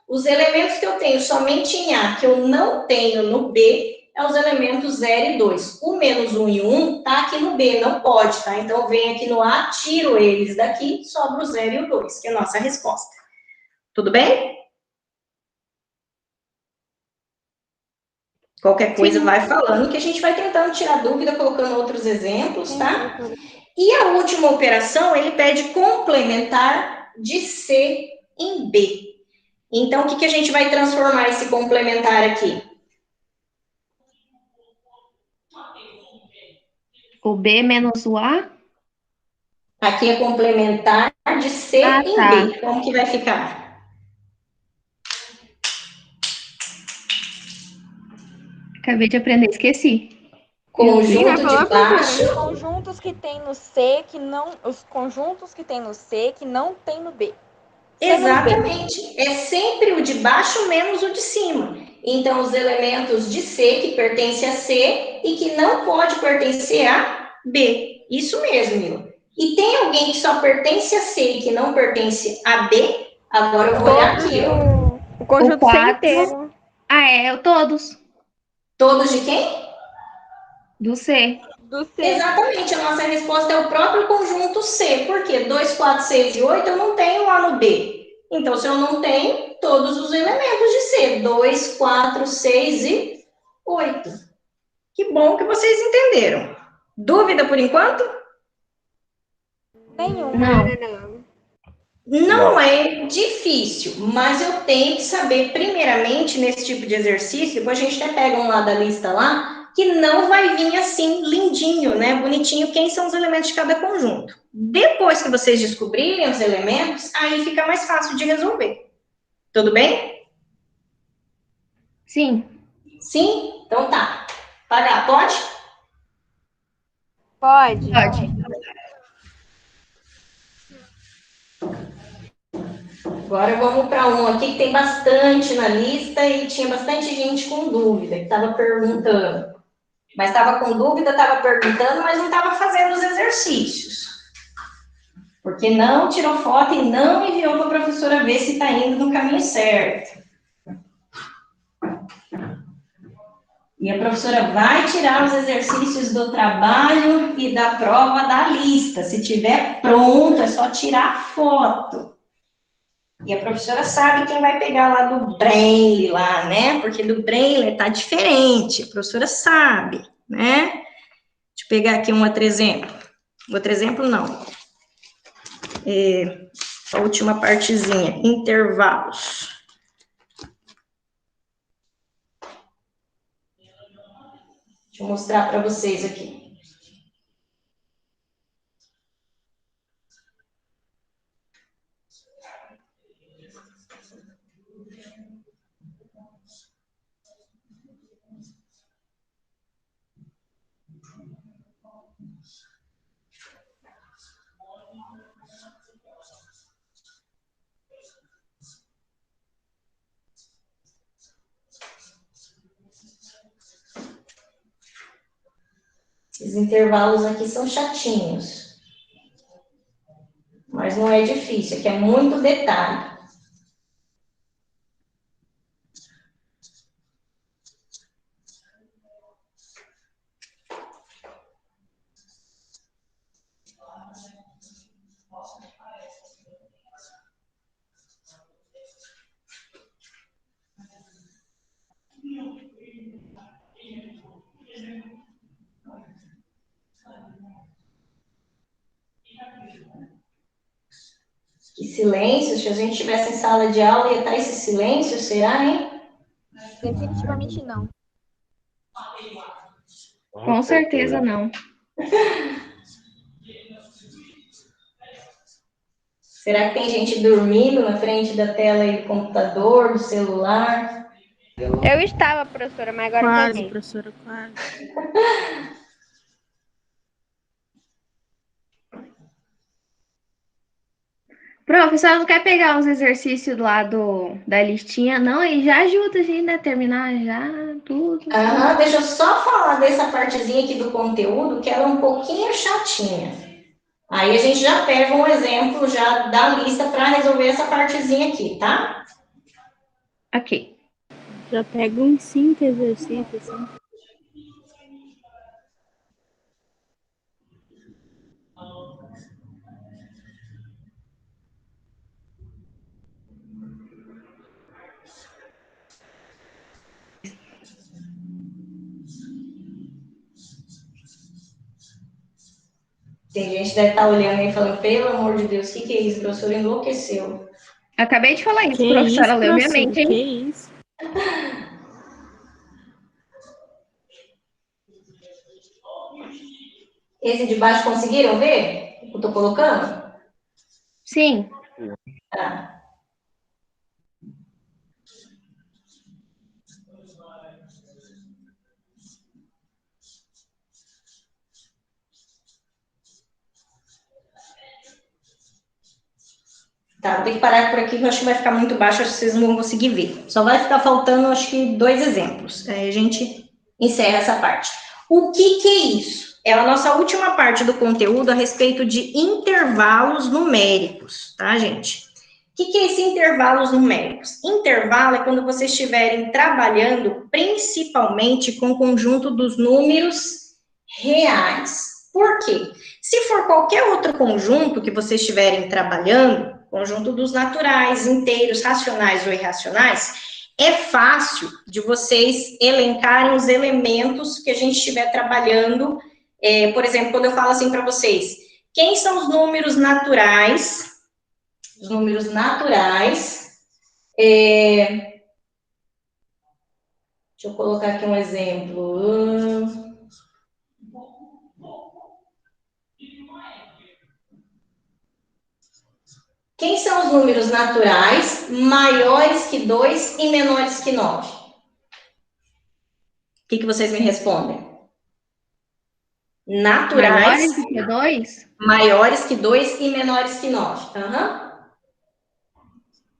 Os elementos que eu tenho somente em A, que eu não tenho no B, é os elementos 0 e 2. O menos 1 e 1 tá aqui no B, não pode, tá? Então, vem aqui no A, tiro eles daqui, sobra o 0 e o 2, que é a nossa resposta. Tudo bem? Qualquer coisa vai falando, que a gente vai tentando tirar dúvida, colocando outros exemplos, tá? E a última operação, ele pede complementar de C em B. Então, o que a gente vai transformar esse complementar aqui? O B menos o A? Aqui é complementar de C em tá. B. Como que vai ficar? Acabei de aprender, esqueci. Conjunto de baixo. Os conjuntos que tem no C que não. Os conjuntos que tem no C que não tem no B. Exatamente. É sempre o de baixo menos o de cima. Então, os elementos de C que pertencem a C e que não pode pertencer a B. Isso mesmo, Mila. E tem alguém que só pertence a C e que não pertence a B? Agora eu vou olhar aqui, ó. O conjunto O C 4. inteiro. Todos. Todos de quem? Do C. Do C. Exatamente, a nossa resposta é o próprio conjunto C. Por quê? 2, 4, 6 e 8 eu não tenho lá no B. Então, se eu não tenho, todos os elementos de C. 2, 4, 6 e 8. Que bom que vocês entenderam. Dúvida por enquanto? Nenhum. Não é difícil, mas eu tenho que saber, primeiramente, nesse tipo de exercício, depois a gente até pega um lá da lista lá, que não vai vir assim, lindinho, né, bonitinho, quem são os elementos de cada conjunto. Depois que vocês descobrirem os elementos, aí fica mais fácil de resolver. Tudo bem? Sim. Sim? Então tá. Pagar, pode? Pode. Agora vamos para um aqui que tem bastante na lista e tinha bastante gente com dúvida, que estava perguntando. Mas estava com dúvida, estava perguntando, mas não estava fazendo os exercícios. Porque não tirou foto e não enviou para a professora ver se está indo no caminho certo. E a professora vai tirar os exercícios do trabalho e da prova da lista. Se tiver pronto, é só tirar a foto. E a professora sabe quem vai pegar lá do Braille, lá, né? Porque do Braille tá diferente. A professora sabe, né? Deixa eu pegar aqui um outro exemplo. Outro exemplo, não. A última partezinha, intervalos. Deixa eu mostrar para vocês aqui. Esses intervalos aqui são chatinhos. Mas não é difícil, aqui é muito detalhe. Que silêncio, se a gente estivesse em sala de aula, ia estar esse silêncio, será, hein? Definitivamente não. Com certeza não. Será que tem gente dormindo na frente da tela aí do computador, do celular? Eu estava, professora, mas agora eu Quase, peguei. professora, quase. Professor, não quer pegar os exercícios lá da listinha, não? E já ajuda a gente a terminar já tudo. Aham, deixa eu só falar dessa partezinha aqui do conteúdo, que ela é um pouquinho chatinha. Aí a gente já pega um exemplo já da lista para resolver essa partezinha aqui, tá? Ok. Já pega uns 5 exercícios, assim. Tem gente que deve estar olhando aí e falando, pelo amor de Deus, o que é isso? O professor enlouqueceu. Acabei de falar isso, Que professora, isso, leu minha professora, mente, hein? que isso? Esse de baixo conseguiram ver? O que eu tô colocando? Sim. Tá. Tá, vou ter que parar por aqui, que eu acho que vai ficar muito baixo, acho que vocês não vão conseguir ver. Só vai ficar faltando, acho que, 2 exemplos. Aí a gente encerra essa parte. O que é isso? É a nossa última parte do conteúdo a respeito de intervalos numéricos, tá, gente? O que é esse intervalos numéricos? Intervalo é quando vocês estiverem trabalhando principalmente com o conjunto dos números reais. Por quê? Se for qualquer outro conjunto que vocês estiverem trabalhando, conjunto dos naturais, inteiros, racionais ou irracionais, é fácil de vocês elencarem os elementos que a gente estiver trabalhando. Por exemplo, quando eu falo assim para vocês, quem são os números naturais? Os números naturais. Deixa eu colocar aqui um exemplo. Quem são os números naturais maiores que 2 e menores que 9? O que vocês me respondem? Naturais. Maiores do que 2? Maiores que 2 e menores que 9. Aham.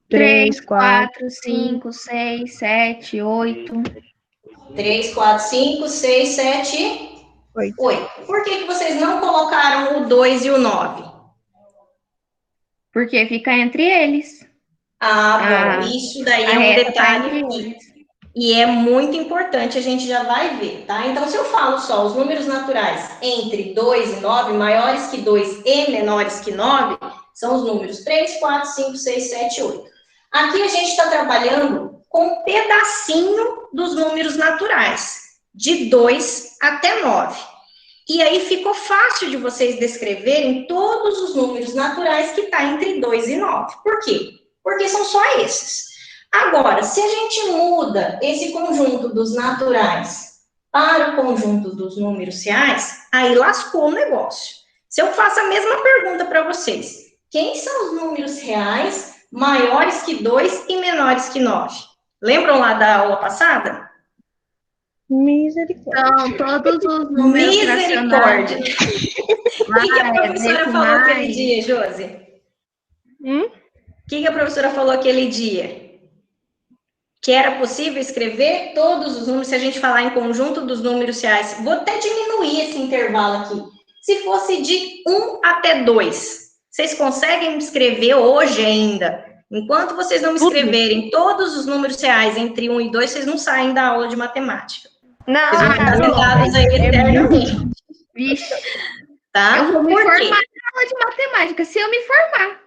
3, 4, 5, 6, 7, 8. 3, 4, 5, 6, 7, 8. Por que vocês não colocaram o 2 e o 9? Porque fica entre eles. Bom, isso daí é um detalhe. E é muito importante, a gente já vai ver, tá? Então, se eu falo só os números naturais entre 2 e 9, maiores que 2 e menores que 9, são os números 3, 4, 5, 6, 7, 8. Aqui a gente está trabalhando com um pedacinho dos números naturais, de 2 até 9. E aí ficou fácil de vocês descreverem todos os números naturais que está entre 2 e 9. Por quê? Porque são só esses. Agora, se a gente muda esse conjunto dos naturais para o conjunto dos números reais, aí lascou o negócio. Se eu faço a mesma pergunta para vocês, quem são os números reais maiores que 2 e menores que 9? Lembram lá da aula passada? Misericórdia. São todos os números Misericórdia. fracionários. O que a professora falou decimais. aquele dia, Josi? O que a professora falou aquele dia? Que era possível escrever todos os números, se a gente falar em conjunto dos números reais. Vou até diminuir esse intervalo aqui. Se fosse de 1 até 2, vocês conseguem escrever hoje ainda? Enquanto vocês não escreverem todos os números reais entre 1 e 2, vocês não saem da aula de matemática. Não, Vocês vão ficar sentados aí eternamente. Vixe, Tá? eu vou me Por quê? formar na aula de matemática, se eu me formar.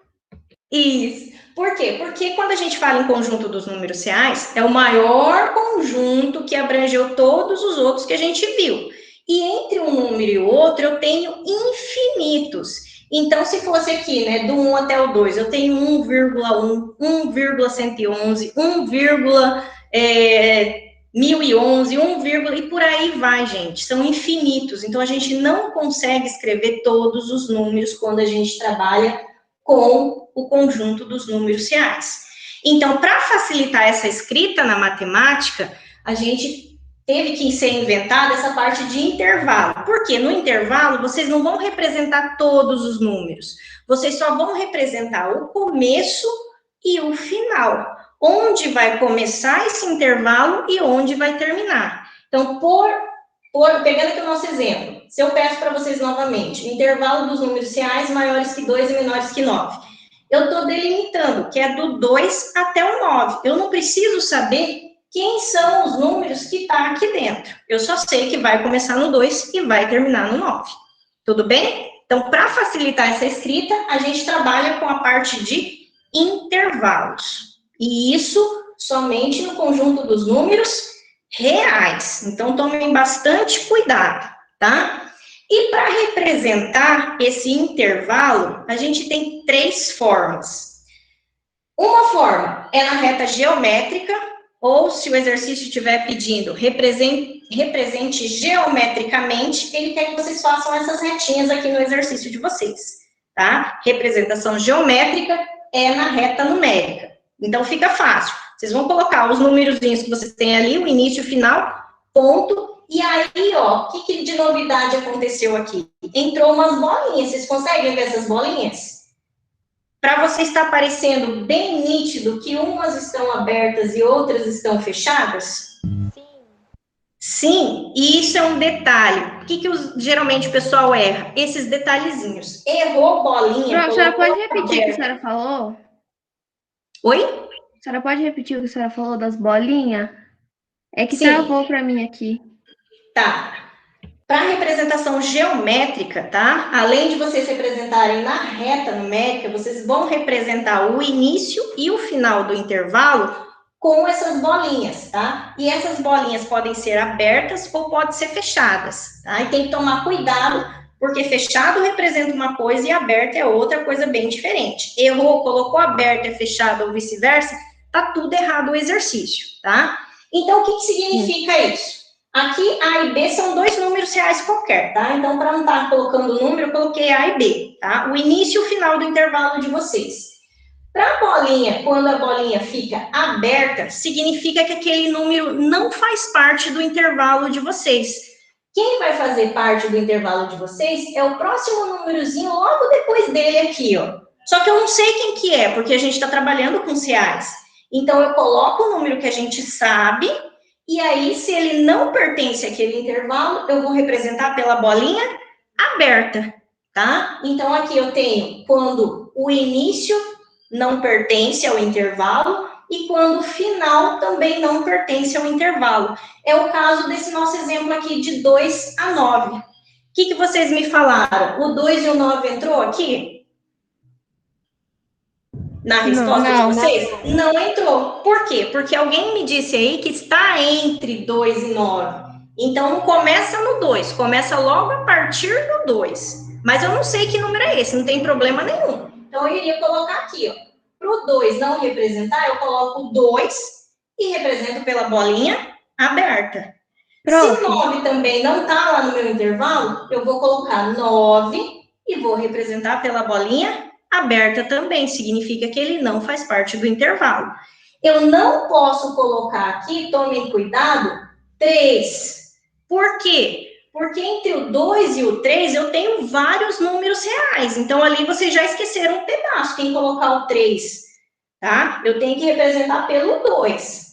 Isso. Por quê? Porque quando a gente fala em conjunto dos números reais, é o maior conjunto que abrangeu todos os outros que a gente viu. E entre um número e o outro, eu tenho infinitos. Então, se fosse aqui, né, do 1 até o 2, eu tenho 1,1, 1,111, 1,1011, 1, e por aí vai, gente. São infinitos. Então, a gente não consegue escrever todos os números quando a gente trabalha com o conjunto dos números reais. Então, para facilitar essa escrita na matemática, a gente teve que ser inventada essa parte de intervalo. Porque no intervalo, vocês não vão representar todos os números. Vocês só vão representar o começo e o final. Onde vai começar esse intervalo e onde vai terminar. Então, pegando aqui o nosso exemplo, se eu peço para vocês novamente, o intervalo dos números reais maiores que 2 e menores que 9. Eu estou delimitando, que é do 2 até o 9. Eu não preciso saber quem são os números que estão aqui dentro. Eu só sei que vai começar no 2 e vai terminar no 9. Tudo bem? Então, para facilitar essa escrita, a gente trabalha com a parte de intervalos. E isso somente no conjunto dos números reais. Então, tomem bastante cuidado, tá? E para representar esse intervalo, a gente tem 3 formas. Uma forma é na reta geométrica, ou se o exercício estiver pedindo represente geometricamente, ele quer que vocês façam essas retinhas aqui no exercício de vocês, tá? Representação geométrica é na reta numérica. Então, fica fácil. Vocês vão colocar os númerozinhos que vocês têm ali, o início, o final, ponto. E aí, ó, o que de novidade aconteceu aqui? Entrou umas bolinhas. Vocês conseguem ver essas bolinhas? Para você estar parecendo bem nítido que umas estão abertas e outras estão fechadas? Sim. Sim, e isso é um detalhe. O que geralmente o pessoal erra? Esses detalhezinhos. Errou bolinha. A senhora pode repetir o que a senhora falou? Oi? A senhora pode repetir o que a senhora falou das bolinhas? É que Sim. travou para mim aqui. Tá. Para representação geométrica, tá? Além de vocês representarem na reta numérica, vocês vão representar o início e o final do intervalo com essas bolinhas, tá? E essas bolinhas podem ser abertas ou podem ser fechadas, tá? E tem que tomar cuidado, porque fechado representa uma coisa e aberto é outra coisa bem diferente. Errou, colocou aberto, é fechado ou vice-versa, tá tudo errado o exercício, tá? Então, o que significa isso? Aqui, A e B são 2 números reais qualquer, tá? Então, para não estar colocando número, eu coloquei A e B, tá? O início e o final do intervalo de vocês. Para a bolinha, quando a bolinha fica aberta, significa que aquele número não faz parte do intervalo de vocês. Quem vai fazer parte do intervalo de vocês é o próximo númerozinho logo depois dele aqui, ó. Só que eu não sei quem que é, porque a gente está trabalhando com os reais. Então, eu coloco o número que a gente sabe. E aí, se ele não pertence àquele intervalo, eu vou representar pela bolinha aberta, tá? Então, aqui eu tenho quando o início não pertence ao intervalo e quando o final também não pertence ao intervalo. É o caso desse nosso exemplo aqui de 2 a 9. O que vocês me falaram? O 2 e o 9 entrou aqui? Na resposta de vocês? Não entrou. Por quê? Porque alguém me disse aí que está entre 2 e 9. Então, não começa no 2, começa logo a partir do 2. Mas eu não sei que número é esse, não tem problema nenhum. Então, eu iria colocar aqui, ó. Para o 2 não representar, eu coloco 2 e represento pela bolinha aberta. Pronto. Se 9 também não está lá no meu intervalo, eu vou colocar 9 e vou representar pela bolinha aberta também. Significa que ele não faz parte do intervalo. Eu não posso colocar aqui, tomem cuidado, 3. Por quê? Porque entre o 2 e o 3 eu tenho vários números reais. Então, ali vocês já esqueceram um pedaço, quem colocar o 3, tá? Eu tenho que representar pelo 2.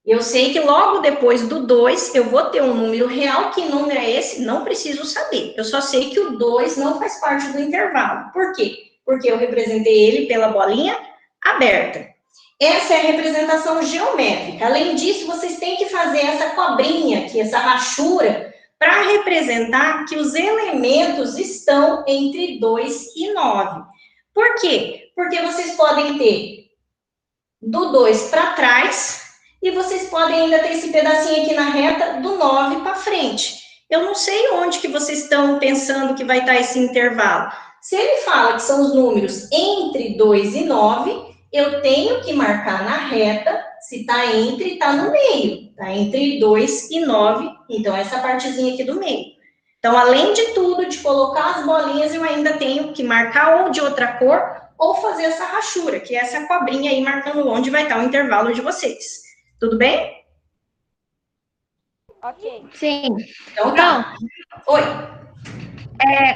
Eu sei que logo depois do 2 eu vou ter um número real. Que número é esse? Não preciso saber. Eu só sei que o 2 não faz parte do intervalo. Por quê? Porque eu representei ele pela bolinha aberta. Essa é a representação geométrica. Além disso, vocês têm que fazer essa cobrinha aqui, essa rachura, para representar que os elementos estão entre 2 e 9. Por quê? Porque vocês podem ter do 2 para trás e vocês podem ainda ter esse pedacinho aqui na reta do 9 para frente. Eu não sei onde que vocês estão pensando que vai estar esse intervalo. Se ele fala que são os números entre 2 e 9, eu tenho que marcar na reta se está entre, está no meio. Está entre 2 e 9, então essa partezinha aqui do meio. Então, além de tudo, de colocar as bolinhas, eu ainda tenho que marcar ou de outra cor, ou fazer essa rachura, que é essa cobrinha aí marcando onde vai estar o intervalo de vocês. Tudo bem? Ok. Sim. Então tá. Oi.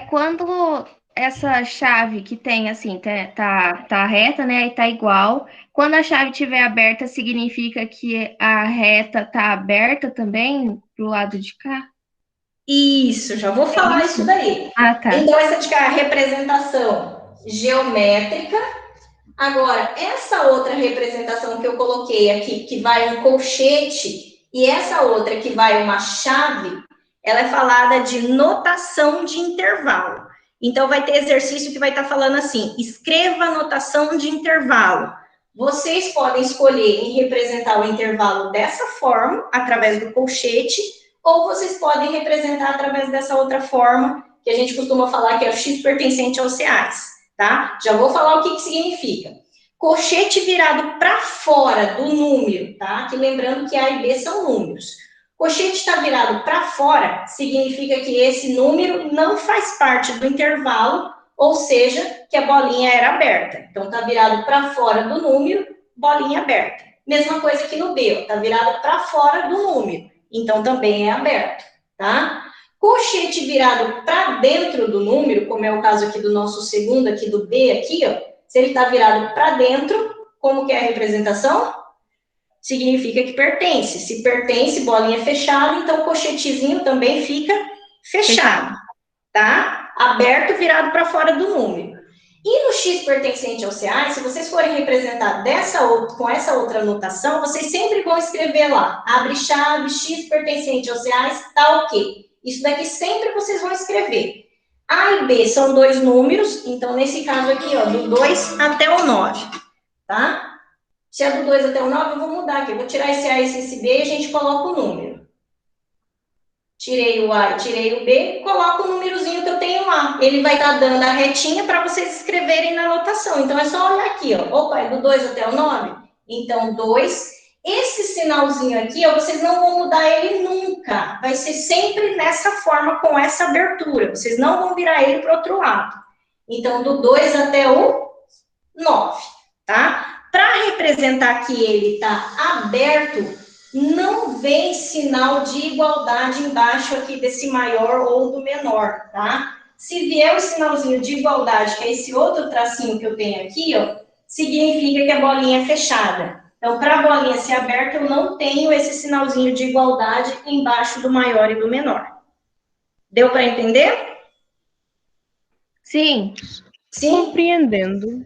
Quando essa chave que tem assim, tá reta, né, e tá igual. Quando a chave estiver aberta, significa que a reta tá aberta também pro lado de cá? Isso, já vou falar isso daí. Ah, tá. Então, essa de cá é a representação geométrica. Agora, essa outra representação que eu coloquei aqui, que vai um colchete, e essa outra que vai uma chave, ela é falada de notação de intervalo. Então, vai ter exercício que vai estar falando assim, escreva a notação de intervalo. Vocês podem escolher em representar o intervalo dessa forma, através do colchete, ou vocês podem representar através dessa outra forma, que a gente costuma falar que é o x pertencente aos reais, tá? Já vou falar o que significa. Colchete virado para fora do número, tá? Que lembrando que A e B são números. Colchete está virado para fora, significa que esse número não faz parte do intervalo, ou seja, que a bolinha era aberta. Então, está virado para fora do número, bolinha aberta. Mesma coisa aqui no B, está virado para fora do número, então também é aberto, tá? Colchete virado para dentro do número, como é o caso aqui do nosso segundo, aqui do B, aqui, ó, se ele está virado para dentro, como que é a representação? Significa que pertence. Se pertence, bolinha fechada, então o colchetezinho também fica fechado, tá? Aberto, virado para fora do número. E no x pertencente aos reais, se vocês forem representar com essa outra notação, vocês sempre vão escrever lá, abre chave, x pertencente aos reais, tá ok. Isso daqui sempre vocês vão escrever. A e B são dois números, então nesse caso aqui, ó, do 2 até o 9, tá? Se é do 2 até o 9, eu vou mudar aqui. Eu vou tirar esse A e esse B e a gente coloca o número. Tirei o A e tirei o B, coloco o númerozinho que eu tenho lá. Ele vai estar dando a retinha para vocês escreverem na anotação. Então, é só olhar aqui, ó. Opa, é do 2 até o 9? Então, 2. Esse sinalzinho aqui, ó, vocês não vão mudar ele nunca. Vai ser sempre nessa forma, com essa abertura. Vocês não vão virar ele para o outro lado. Então, do 2 até o 9, tá? Para representar que ele está aberto, não vem sinal de igualdade embaixo aqui desse maior ou do menor, tá? Se vier o sinalzinho de igualdade, que é esse outro tracinho que eu tenho aqui, ó, significa que a bolinha é fechada. Então, para a bolinha ser aberta, eu não tenho esse sinalzinho de igualdade embaixo do maior e do menor. Deu para entender? Sim. Sim? Compreendendo.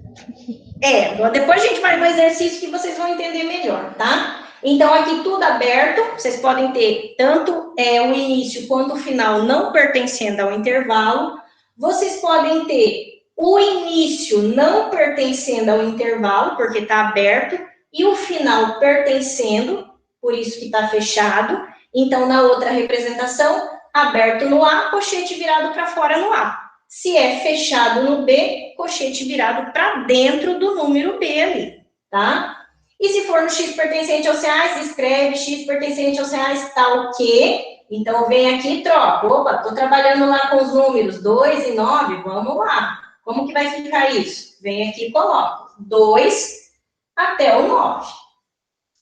Depois a gente vai no exercício que vocês vão entender melhor, tá? Então, aqui tudo aberto, vocês podem ter tanto o início quanto o final não pertencendo ao intervalo. Vocês podem ter o início não pertencendo ao intervalo, porque está aberto, e o final pertencendo, por isso que está fechado. Então, na outra representação, aberto no A, colchete virado para fora no A. Se é fechado no B, colchete virado para dentro do número B ali, tá? E se for no X pertencente aos reais, escreve X pertencente aos reais tal que. Então, vem aqui e troca. Opa, estou trabalhando lá com os números 2 e 9, vamos lá. Como que vai ficar isso? Vem aqui e coloca 2 até o 9.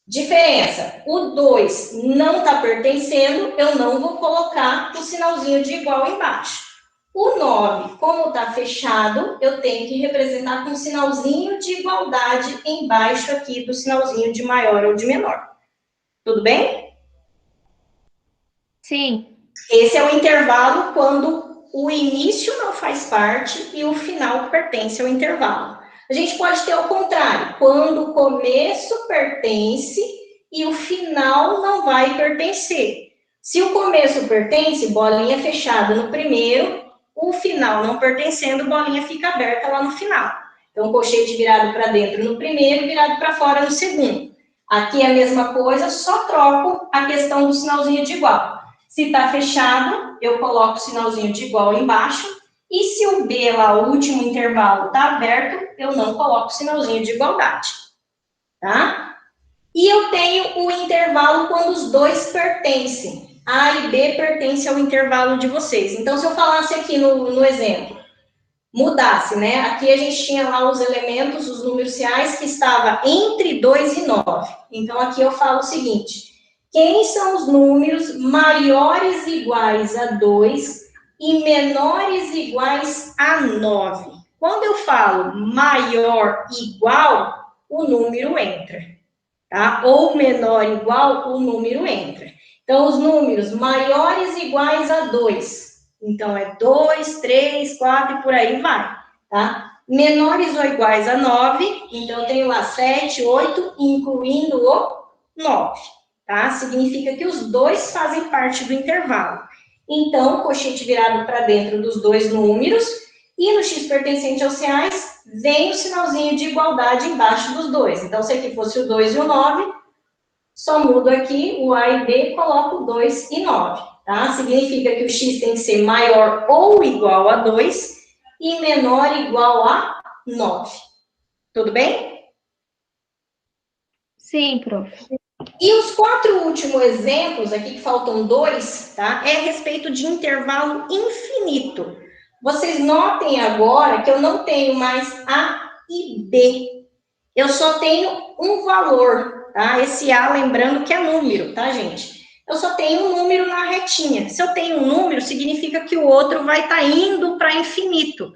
Diferença, o 2 não está pertencendo, eu não vou colocar o sinalzinho de igual embaixo. O 9, como está fechado, eu tenho que representar com um sinalzinho de igualdade embaixo aqui do sinalzinho de maior ou de menor. Tudo bem? Sim. Esse é o intervalo quando o início não faz parte e o final pertence ao intervalo. A gente pode ter ao contrário, quando o começo pertence e o final não vai pertencer. Se o começo pertence, bolinha fechada no primeiro, o final não pertencendo, bolinha fica aberta lá no final. Então, colchete virado para dentro no primeiro, virado para fora no segundo. Aqui é a mesma coisa, só troco a questão do sinalzinho de igual. Se está fechado, eu coloco o sinalzinho de igual embaixo. E se o B lá, o último intervalo, está aberto, eu não coloco o sinalzinho de igualdade. Tá? E eu tenho o intervalo quando os dois pertencem. A e B pertencem ao intervalo de vocês. Então, se eu falasse aqui no exemplo, mudasse, né? Aqui a gente tinha lá os elementos, os números reais, que estava entre 2 e 9. Então, aqui eu falo o seguinte: quem são os números maiores iguais a 2 e menores iguais a 9? Quando eu falo maior igual, o número entra, tá? Ou menor igual, o número entra. Então, os números maiores iguais a 2. Então, é 2, 3, 4 e por aí vai, tá? Menores ou iguais a 9. Então, eu tenho lá 7, 8, incluindo o 9. Tá? Significa que os dois fazem parte do intervalo. Então, colchete virado para dentro dos dois números, e no X pertencente aos reais, vem o sinalzinho de igualdade embaixo dos dois. Então, se aqui fosse o 2 e o 9, só mudo aqui o A e B e coloco 2 e 9. Tá? Significa que o X tem que ser maior ou igual a 2 e menor ou igual a 9. Tudo bem? Sim, prof. E os 4 últimos exemplos, aqui que faltam 2, tá? É a respeito de intervalo infinito. Vocês notem agora que eu não tenho mais A e B. Eu só tenho um valor, tá? Esse A, lembrando que é número, tá, gente? Eu só tenho um número na retinha. Se eu tenho um número, significa que o outro vai estar indo para infinito.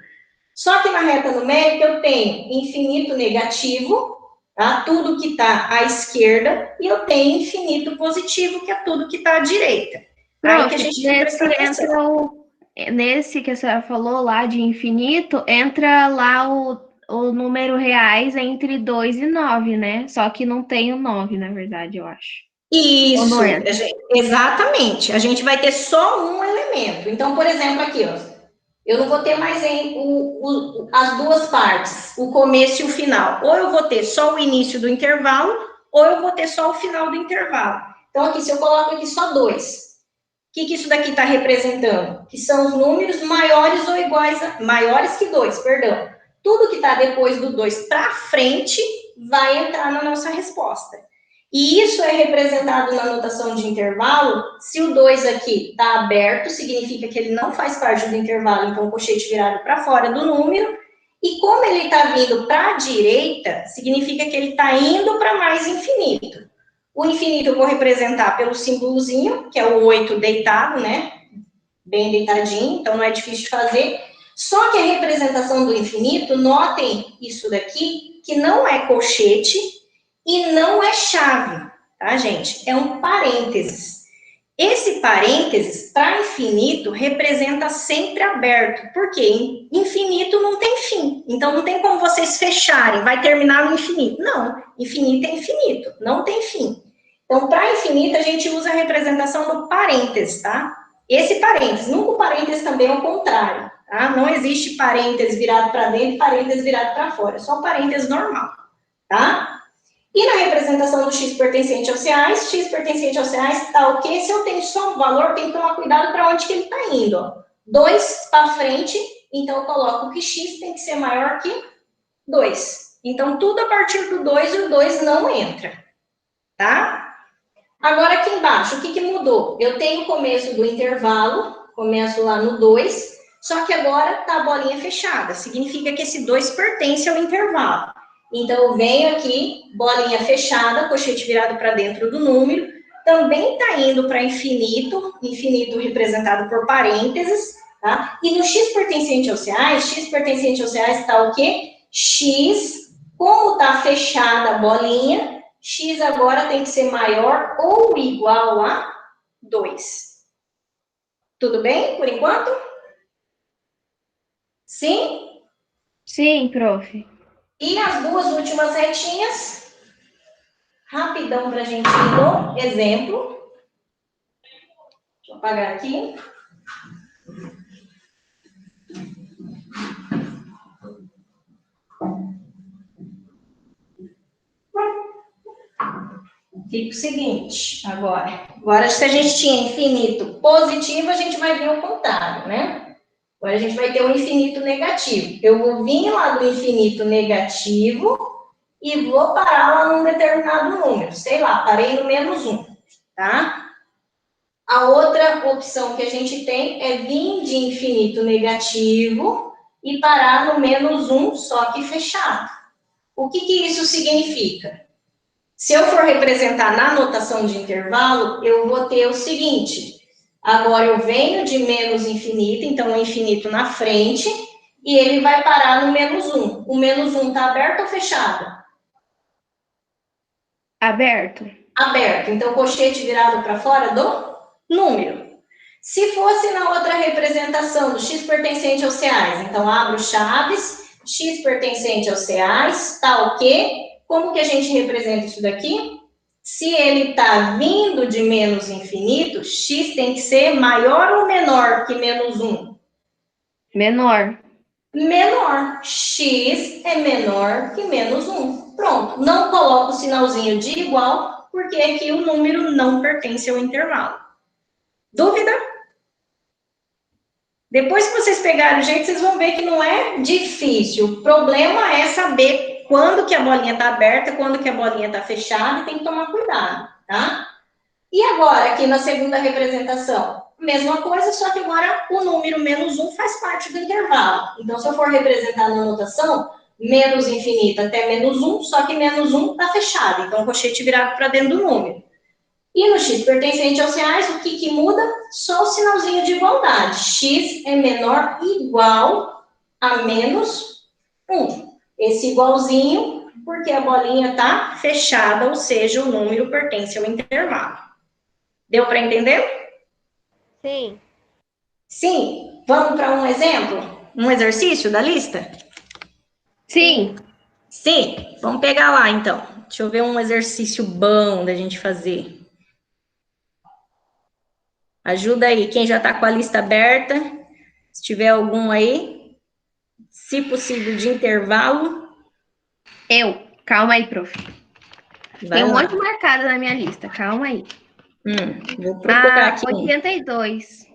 Só que na reta numérica eu tenho infinito negativo, tá? Tudo que está à esquerda, e eu tenho infinito positivo, que é tudo que está à direita. Aí que a gente nesse que a senhora falou lá de infinito, entra lá o número reais entre 2 e 9, né? Só que não tem o 9, na verdade, eu acho. Isso, exatamente. A gente vai ter só um elemento. Então, por exemplo, aqui, ó. Eu não vou ter mais as duas partes, o começo e o final. Ou eu vou ter só o início do intervalo, ou eu vou ter só o final do intervalo. Então, aqui, se eu coloco aqui só 2, o que isso daqui está representando? Que são os números maiores ou iguais maiores que 2, perdão. Tudo que está depois do 2 para frente vai entrar na nossa resposta. E isso é representado na notação de intervalo. Se o 2 aqui está aberto, significa que ele não faz parte do intervalo, então o colchete virado para fora do número. E como ele está vindo para a direita, significa que ele está indo para mais infinito. O infinito eu vou representar pelo símbolozinho, que é o 8 deitado, né? Bem deitadinho, então não é difícil de fazer. Só que a representação do infinito, notem isso daqui, que não é colchete, e não é chave, tá, gente? É um parênteses. Esse parênteses, para infinito, representa sempre aberto. Por quê? Infinito não tem fim. Então, não tem como vocês fecharem, vai terminar no infinito. Não, infinito é infinito, não tem fim. Então, para infinito, a gente usa a representação do parênteses, tá? Esse parênteses, nunca o parênteses também é o contrário, tá? Não existe parênteses virado para dentro e parênteses virado para fora, é só parênteses normal, tá? E na representação do x pertencente aos reais, x pertencente aos reais está o quê? Se eu tenho só um valor, tem que tomar cuidado para onde que ele está indo, ó. 2 para frente, então eu coloco que x tem que ser maior que 2. Então, tudo a partir do 2, o 2 não entra, tá? Agora, aqui embaixo, o que mudou? Eu tenho o começo do intervalo, começo lá no 2, só que agora está a bolinha fechada. Significa que esse 2 pertence ao intervalo. Então, eu venho aqui, bolinha fechada, colchete virado para dentro do número, também está indo para infinito, infinito representado por parênteses, tá? E no x pertencente aos reais está o quê? X, como está fechada a bolinha, x agora tem que ser maior ou igual a 2. Tudo bem, por enquanto? Sim? Sim, prof. E as duas últimas retinhas, rapidão para a gente ir no exemplo. Deixa eu apagar aqui. Fica o seguinte, agora se a gente tinha infinito positivo, a gente vai ver o contrário, né? Agora a gente vai ter um infinito negativo. Eu vou vir lá do infinito negativo e vou parar lá num determinado número. Sei lá, parei no menos 1, tá? A outra opção que a gente tem é vir de infinito negativo e parar no menos 1, só que fechado. O que isso significa? Se eu for representar na notação de intervalo, eu vou ter o seguinte: agora eu venho de menos infinito, então o infinito na frente, e ele vai parar no menos 1. O menos 1 está aberto ou fechado? Aberto. Aberto. Então, colchete virado para fora do número. Se fosse na outra representação do x pertencente aos reais, então abro chaves, x pertencente aos reais, tá o quê? Como que a gente representa isso daqui? Se ele está vindo de menos infinito, x tem que ser maior ou menor que menos 1? Menor. Menor. X é menor que menos 1. Pronto. Não coloco o sinalzinho de igual, porque aqui o número não pertence ao intervalo. Dúvida? Depois que vocês pegarem o jeito, vocês vão ver que não é difícil. O problema é saber quando que a bolinha está aberta, quando que a bolinha está fechada, e tem que tomar cuidado, tá? E agora, aqui na segunda representação, mesma coisa, só que agora o número menos 1 faz parte do intervalo. Então, se eu for representar na notação, menos infinito até menos 1, só que menos 1 está fechado. Então, o colchete virado para dentro do número. E no x pertencente aos reais, o que muda? Só o sinalzinho de igualdade. X é menor ou igual a menos 1. Esse igualzinho, porque a bolinha está fechada, ou seja, o número pertence ao intervalo. Deu para entender? Sim. Sim. Vamos para um exemplo? Um exercício da lista? Sim. Sim. Vamos pegar lá, então. Deixa eu ver um exercício bom da gente fazer. Ajuda aí, quem já está com a lista aberta, se tiver algum aí, se possível de intervalo. Calma aí, prof. Vai Tem um lá. monte marcado na minha lista, calma aí. Vou procurar aqui. 82.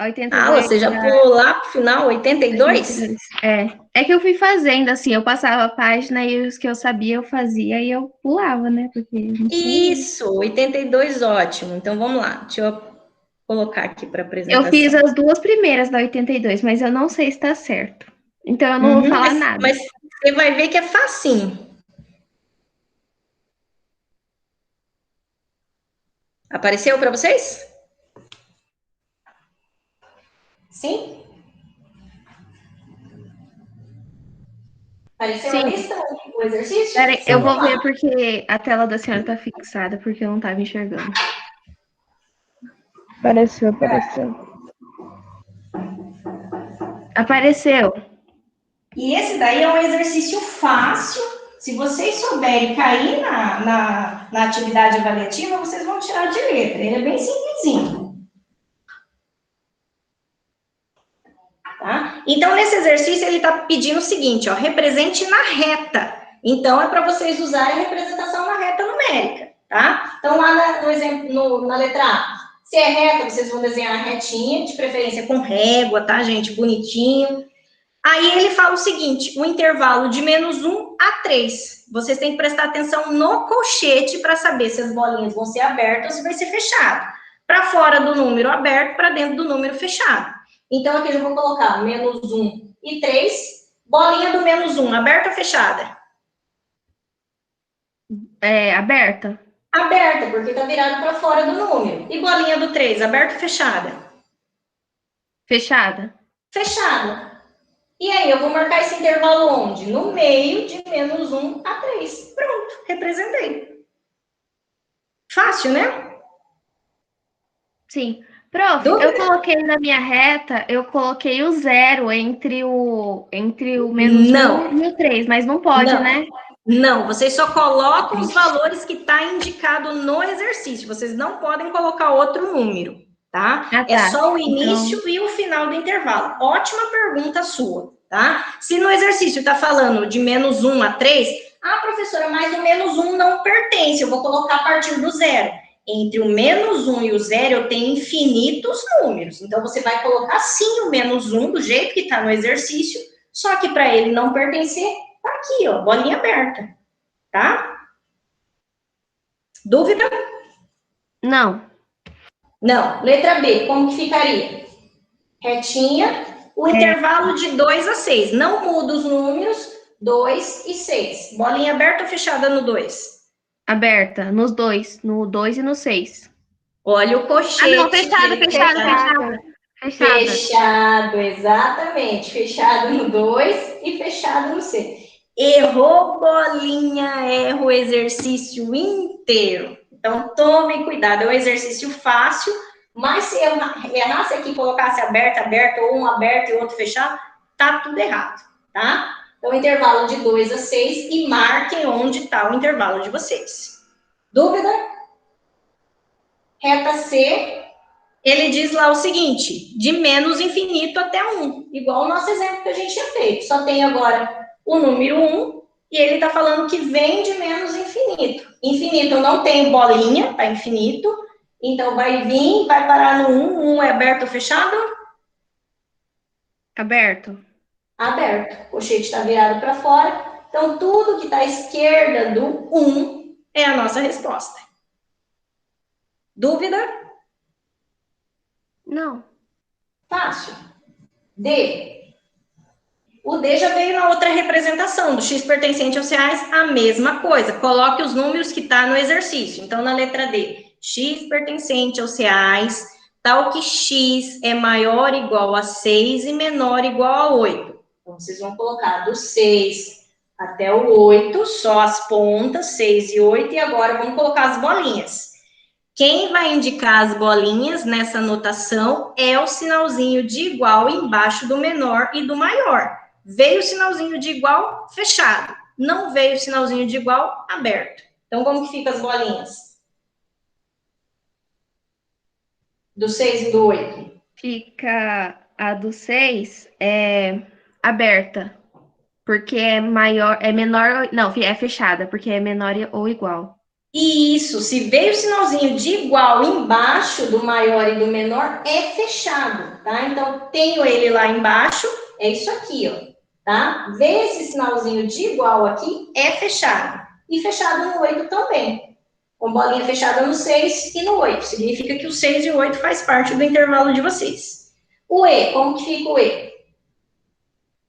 82. Ah, você já pulou lá pro final, 82? É que eu fui fazendo, assim, eu passava a página e os que eu sabia eu fazia e eu pulava, né? Porque não sei. Isso, 82, ótimo. Então, vamos lá. Deixa eu colocar aqui para apresentação. Eu fiz as duas primeiras da 82, mas eu não sei se tá certo. Então, eu não vou falar nada. Mas você vai ver que é facinho. Apareceu para vocês? Sim? Apareceu Sim. a lista, o exercício? Peraí, eu vou ver porque a tela da senhora tá fixada, porque eu não tava enxergando. Apareceu. Apareceu. E esse daí é um exercício fácil. Se vocês souberem cair na atividade avaliativa, vocês vão tirar de letra. Ele é bem simplesinho. Tá? Então, nesse exercício, ele está pedindo o seguinte, ó, represente na reta. Então, é para vocês usarem a representação na reta numérica, tá? Então, lá no exemplo, na letra A, se é reta, vocês vão desenhar a retinha, de preferência com régua, tá, gente? Bonitinho. Aí ele fala o seguinte, o intervalo de -1 a 3. Vocês têm que prestar atenção no colchete para saber se as bolinhas vão ser abertas ou se vai ser fechado. Para fora do número aberto, para dentro do número fechado. Então, aqui eu vou colocar -1 e 3. Bolinha do -1, aberta ou fechada? Aberta. Aberta, porque está virado para fora do número. E bolinha do 3, aberta ou fechada? Fechada. Fechada. E aí, eu vou marcar esse intervalo onde? No meio de -1 a 3. Pronto, representei. Fácil, né? Sim. Prof, Dúvida? eu coloquei na minha reta, eu coloquei o 0 entre o -1 e o 3, mas não pode, né? Não, vocês só colocam os valores que está indicado no exercício. Vocês não podem colocar outro número, tá? Ah, tá. É só o início e o final do intervalo. Ótima pergunta sua, tá? Se no exercício está falando de -1 a 3, professora, mas o -1 não pertence, eu vou colocar a partir do 0. Entre o -1 e o 0, eu tenho infinitos números. Então, você vai colocar sim o -1, do jeito que está no exercício, só que para ele não pertencer, tá aqui, ó, bolinha aberta, tá? Dúvida? Não. Não. Letra B, como que ficaria? Retinha, o intervalo de 2 a 6. Não muda os números, 2 e 6. Bolinha aberta ou fechada no 2? Aberta, nos dois, no 2 e no 6. Olha o colchete. Não, fechado. Fechado, exatamente. Fechado no 2 e fechado no 6. Errou, bolinha, erra o exercício inteiro. Então, tome cuidado. É um exercício fácil, mas se eu errasse aqui, colocasse aberto, ou um aberto e outro fechado, tá tudo errado, tá? Então, intervalo de 2 a 6 e marquem onde está o intervalo de vocês. Dúvida? Reta C, ele diz lá o seguinte, de menos infinito até 1, igual o nosso exemplo que a gente tinha feito. Só tem agora o número 1 e ele está falando que vem de menos infinito. Infinito não tem bolinha, tá infinito, então vai vir, vai parar no 1. 1 é aberto ou fechado? Aberto. Aberto. O colchete está virado para fora. Então, tudo que está à esquerda do 1 é a nossa resposta. Dúvida? Não. Fácil. D. O D já veio na outra representação, do x pertencente aos reais, a mesma coisa. Coloque os números que está no exercício. Então, na letra D, x pertencente aos reais, tal que x é maior ou igual a 6 e menor ou igual a 8. Então, vocês vão colocar do 6 até o 8, só as pontas, 6 e 8, e agora vamos colocar as bolinhas. Quem vai indicar as bolinhas nessa anotação é o sinalzinho de igual embaixo do menor e do maior. Veio o sinalzinho de igual fechado, não veio o sinalzinho de igual aberto. Então, como que fica as bolinhas? Do 6 e do 8. Fica a do 6 aberta, porque é maior, é menor, não, é fechada, porque é menor ou igual. Isso, se veio o sinalzinho de igual embaixo do maior e do menor, é fechado, tá? Então, tenho ele lá embaixo, é isso aqui, ó, tá? Vê esse sinalzinho de igual aqui, é fechado. E fechado no 8 também. Com bolinha fechada no 6 e no 8. Significa que o 6 e o 8 faz parte do intervalo de vocês. O E, como que fica o E?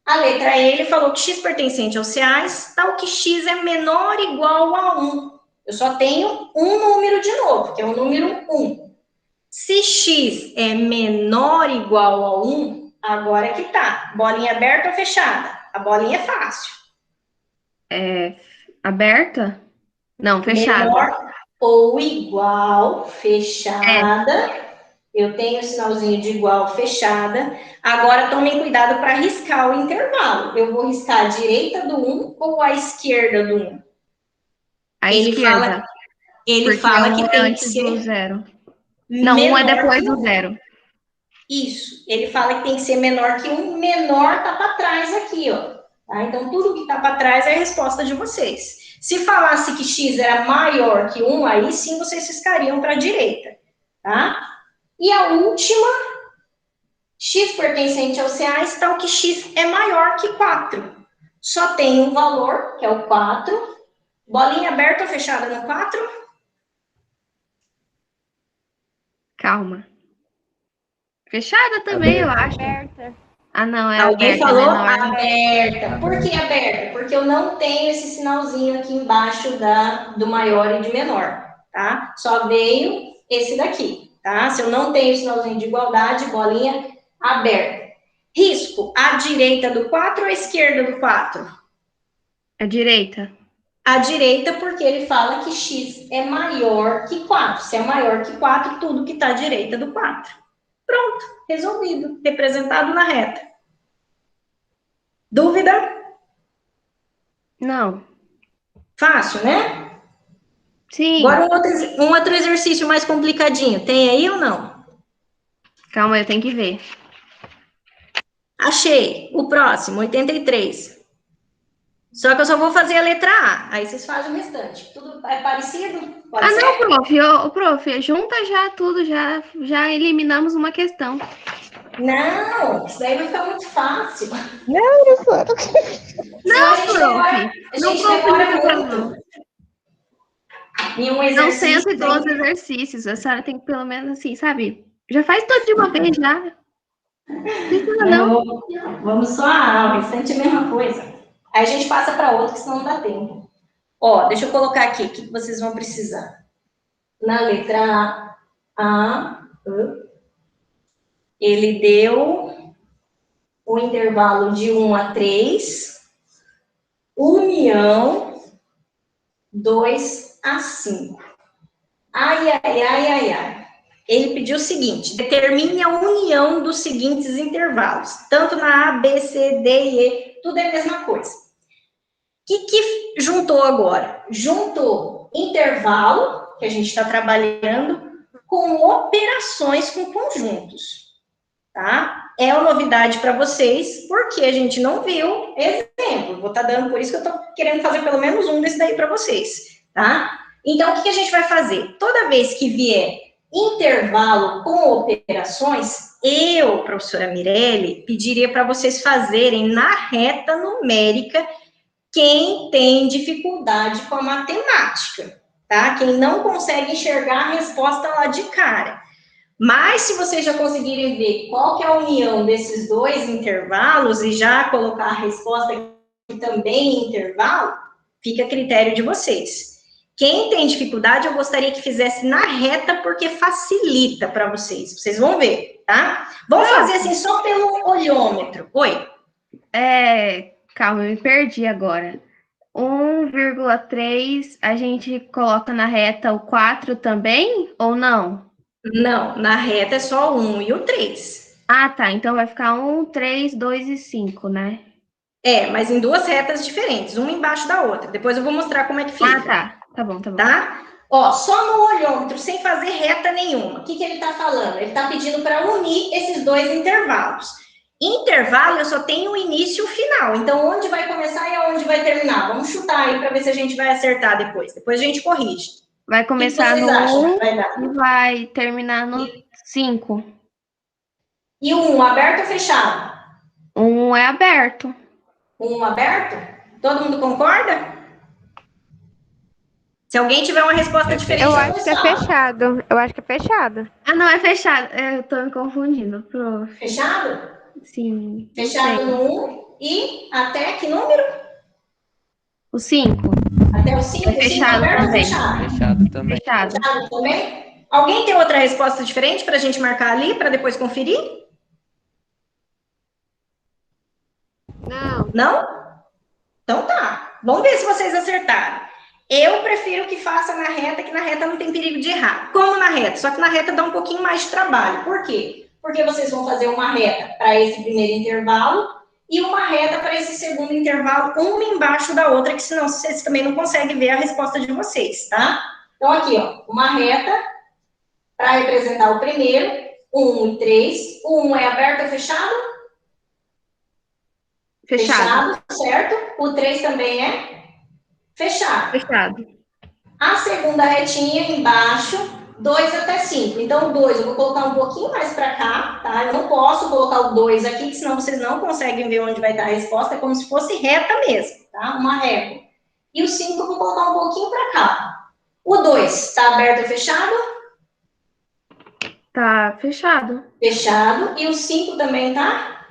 A letra E, ele falou que x pertencente aos reais, tal que x é menor ou igual a 1. Eu só tenho um número de novo, que é o número 1. Se x é menor ou igual a 1, agora é que tá. Bolinha aberta ou fechada? A bolinha é fácil. É aberta? Não, fechada. Menor ou igual, fechada. Eu tenho o sinalzinho de igual fechada. Agora, tomem cuidado para riscar o intervalo. Eu vou riscar a direita do 1 ou a esquerda do 1? A Ele esquerda. Ele fala que tem que antes do ser zero. Não, 1 é menor depois que do um. zero. Isso. Ele fala que tem que ser menor que 1. Menor tá para trás aqui, ó. Tá? Então, tudo que tá para trás é a resposta de vocês. Se falasse que x era maior que 1, aí sim vocês riscariam para a direita, tá? E a última, x pertencente aos reais, tal que x é maior que 4. Só tem um valor, que é o 4. Bolinha aberta ou fechada no 4? Calma. Fechada também, eu acho. Aberta. Ah, não, é Alguém aberta, falou menor. aberta. Por que aberta? Porque eu não tenho esse sinalzinho aqui embaixo do maior e de menor, tá? Só veio esse daqui, tá? Se eu não tenho o sinalzinho de igualdade, bolinha aberta. Risco, a direita do 4 ou a esquerda do 4? A direita. A direita, porque ele fala que x é maior que 4. Se é maior que 4, tudo que está à direita do 4. Pronto, resolvido. Representado na reta. Dúvida? Não. Fácil, né? Sim. Agora um outro exercício mais complicadinho. Tem aí ou não? Calma, eu tenho que ver. Achei. O próximo, 83. Só que eu só vou fazer a letra A. Aí vocês fazem o restante. Tudo é parecido? Pode ser? Não, prof. Prof, junta já tudo, já eliminamos uma questão. Não, isso daí vai ficar muito fácil. Não, professora. Não, prof. a gente demora muito. Em um São exercício. 112 exercícios. A senhora tem que, pelo menos, assim, sabe? Já faz tudo de uma vez, já. Não precisa, não. Vamos só o restante é a mesma coisa. Aí a gente passa para outro, que senão não dá tempo. Ó, deixa eu colocar aqui o que vocês vão precisar. Na letra A, ele deu o intervalo de 1 a 3, união 2 a 5. Ai, ai, ai, ai, ai. Ele pediu o seguinte: determine a união dos seguintes intervalos. Tanto na A, B, C, D e E, tudo é a mesma coisa. O que juntou agora? Juntou intervalo, que a gente está trabalhando, com operações com conjuntos. Tá? É uma novidade para vocês, porque a gente não viu exemplo. Vou estar dando, por isso que eu estou querendo fazer pelo menos um desse daí para vocês. Tá? Então, o que a gente vai fazer? Toda vez que vier intervalo com operações, eu, professora Mirelle, pediria para vocês fazerem na reta numérica quem tem dificuldade com a matemática, tá? Quem não consegue enxergar a resposta lá de cara. Mas, se vocês já conseguirem ver qual que é a união desses dois intervalos e já colocar a resposta também em intervalo, fica a critério de vocês. Quem tem dificuldade, eu gostaria que fizesse na reta, porque facilita para vocês. Vocês vão ver, tá? Vamos fazer assim, só pelo olhômetro. Oi? Calma, eu me perdi agora. 1,3, a gente coloca na reta o 4 também, ou não? Não, na reta é só o 1 e o 3. Ah, tá. Então vai ficar 1, 3, 2 e 5, né? Mas em duas retas diferentes, uma embaixo da outra. Depois eu vou mostrar como é que fica. Ah, tá. Tá bom, tá bom. Tá? Ó, só no olhômetro, sem fazer reta nenhuma. O que ele tá falando? Ele tá pedindo para unir esses dois intervalos. Intervalo, eu só tenho o início e o final. Então, onde vai começar e aonde vai terminar? Vamos chutar aí para ver se a gente vai acertar depois. Depois a gente corrige. Vai começar no 1 e vai terminar no 5. E o 1 aberto ou fechado? 1 é aberto. 1 aberto? Todo mundo concorda? Se alguém tiver uma resposta diferente, eu acho que é fechado. Eu acho que é fechado. Ah, não, é fechado. Eu tô me confundindo, prof. Fechado? Sim. Fechado no 1 e até que número? O 5. Até o 5? É fechado também. Fechado também. Fechado. Fechado também? Alguém tem outra resposta diferente para a gente marcar ali, para depois conferir? Não. Não? Então tá. Vamos ver se vocês acertaram. Eu prefiro que faça na reta, que na reta não tem perigo de errar. Como na reta? Só que na reta dá um pouquinho mais de trabalho. Por quê? Porque vocês vão fazer uma reta para esse primeiro intervalo e uma reta para esse segundo intervalo, uma embaixo da outra, que senão vocês também não conseguem ver a resposta de vocês, tá? Então, aqui, ó, uma reta para representar o primeiro, 1 e 3. O 1 é aberto ou fechado? Fechado. Certo? O 3 também é fechado. Fechado. A segunda retinha embaixo, 2 até 5. Então, o 2 eu vou colocar um pouquinho mais para cá, tá? Eu não posso colocar o 2 aqui, que senão vocês não conseguem ver onde vai estar a resposta. É como se fosse reta mesmo, tá? Uma régua. E o 5 eu vou colocar um pouquinho para cá. O 2 está aberto ou fechado? Tá fechado. Fechado. E o 5 também tá?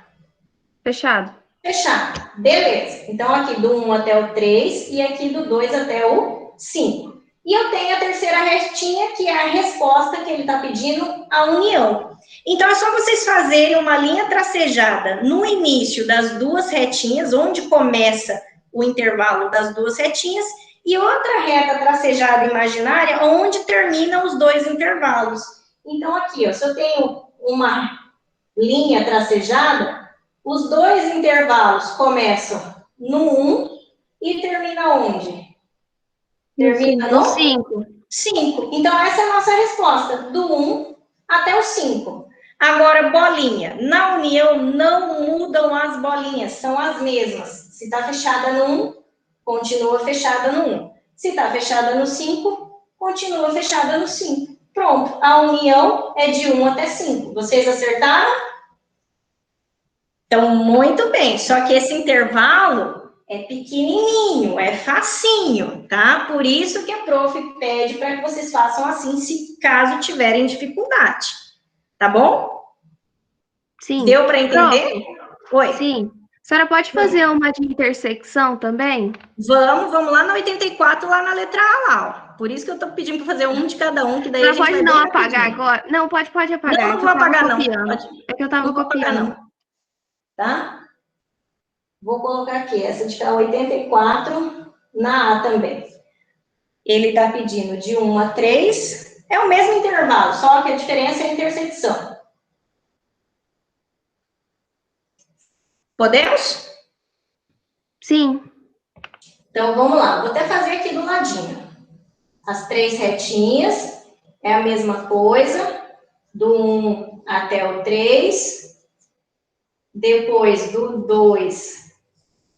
Fechado. Fechado. Beleza. Então, aqui do 1 até o 3 e aqui do 2 até o 5. E eu tenho a terceira retinha, que é a resposta que ele está pedindo, a união. Então, é só vocês fazerem uma linha tracejada no início das duas retinhas, onde começa o intervalo das duas retinhas, e outra reta tracejada imaginária, onde terminam os dois intervalos. Então, aqui, ó, se eu tenho uma linha tracejada, os dois intervalos começam no 1 e termina onde? Termina no 5. 5. Então, essa é a nossa resposta, do 1 até o 5. Agora, bolinha. Na união, não mudam as bolinhas, são as mesmas. Se está fechada no 1, continua fechada no 1. Se está fechada no 5, continua fechada no 5. Pronto, a união é de 1 até 5. Vocês acertaram? Então, muito bem. Só que esse intervalo é pequenininho, é facinho, tá? Por isso que a prof pede para que vocês façam assim, se caso tiverem dificuldade. Tá bom? Sim. Deu para entender? Oi. Sim. A senhora pode fazer uma de intersecção também? Vamos lá na 84, lá na letra A lá, ó. Por isso que eu tô pedindo para fazer um de cada um, que daí a gente pode vai não bem apagar rapidinho. agora? Não, pode apagar. Não vou apagar, não. É que eu tava copiando. Não. Tá? Vou colocar aqui, essa de cá, 84, na A também. Ele está pedindo de 1 a 3, é o mesmo intervalo, só que a diferença é a intersecção. Podemos? Sim. Então, vamos lá. Vou até fazer aqui do ladinho. As 3 retinhas, é a mesma coisa, do 1 até o 3, depois do 2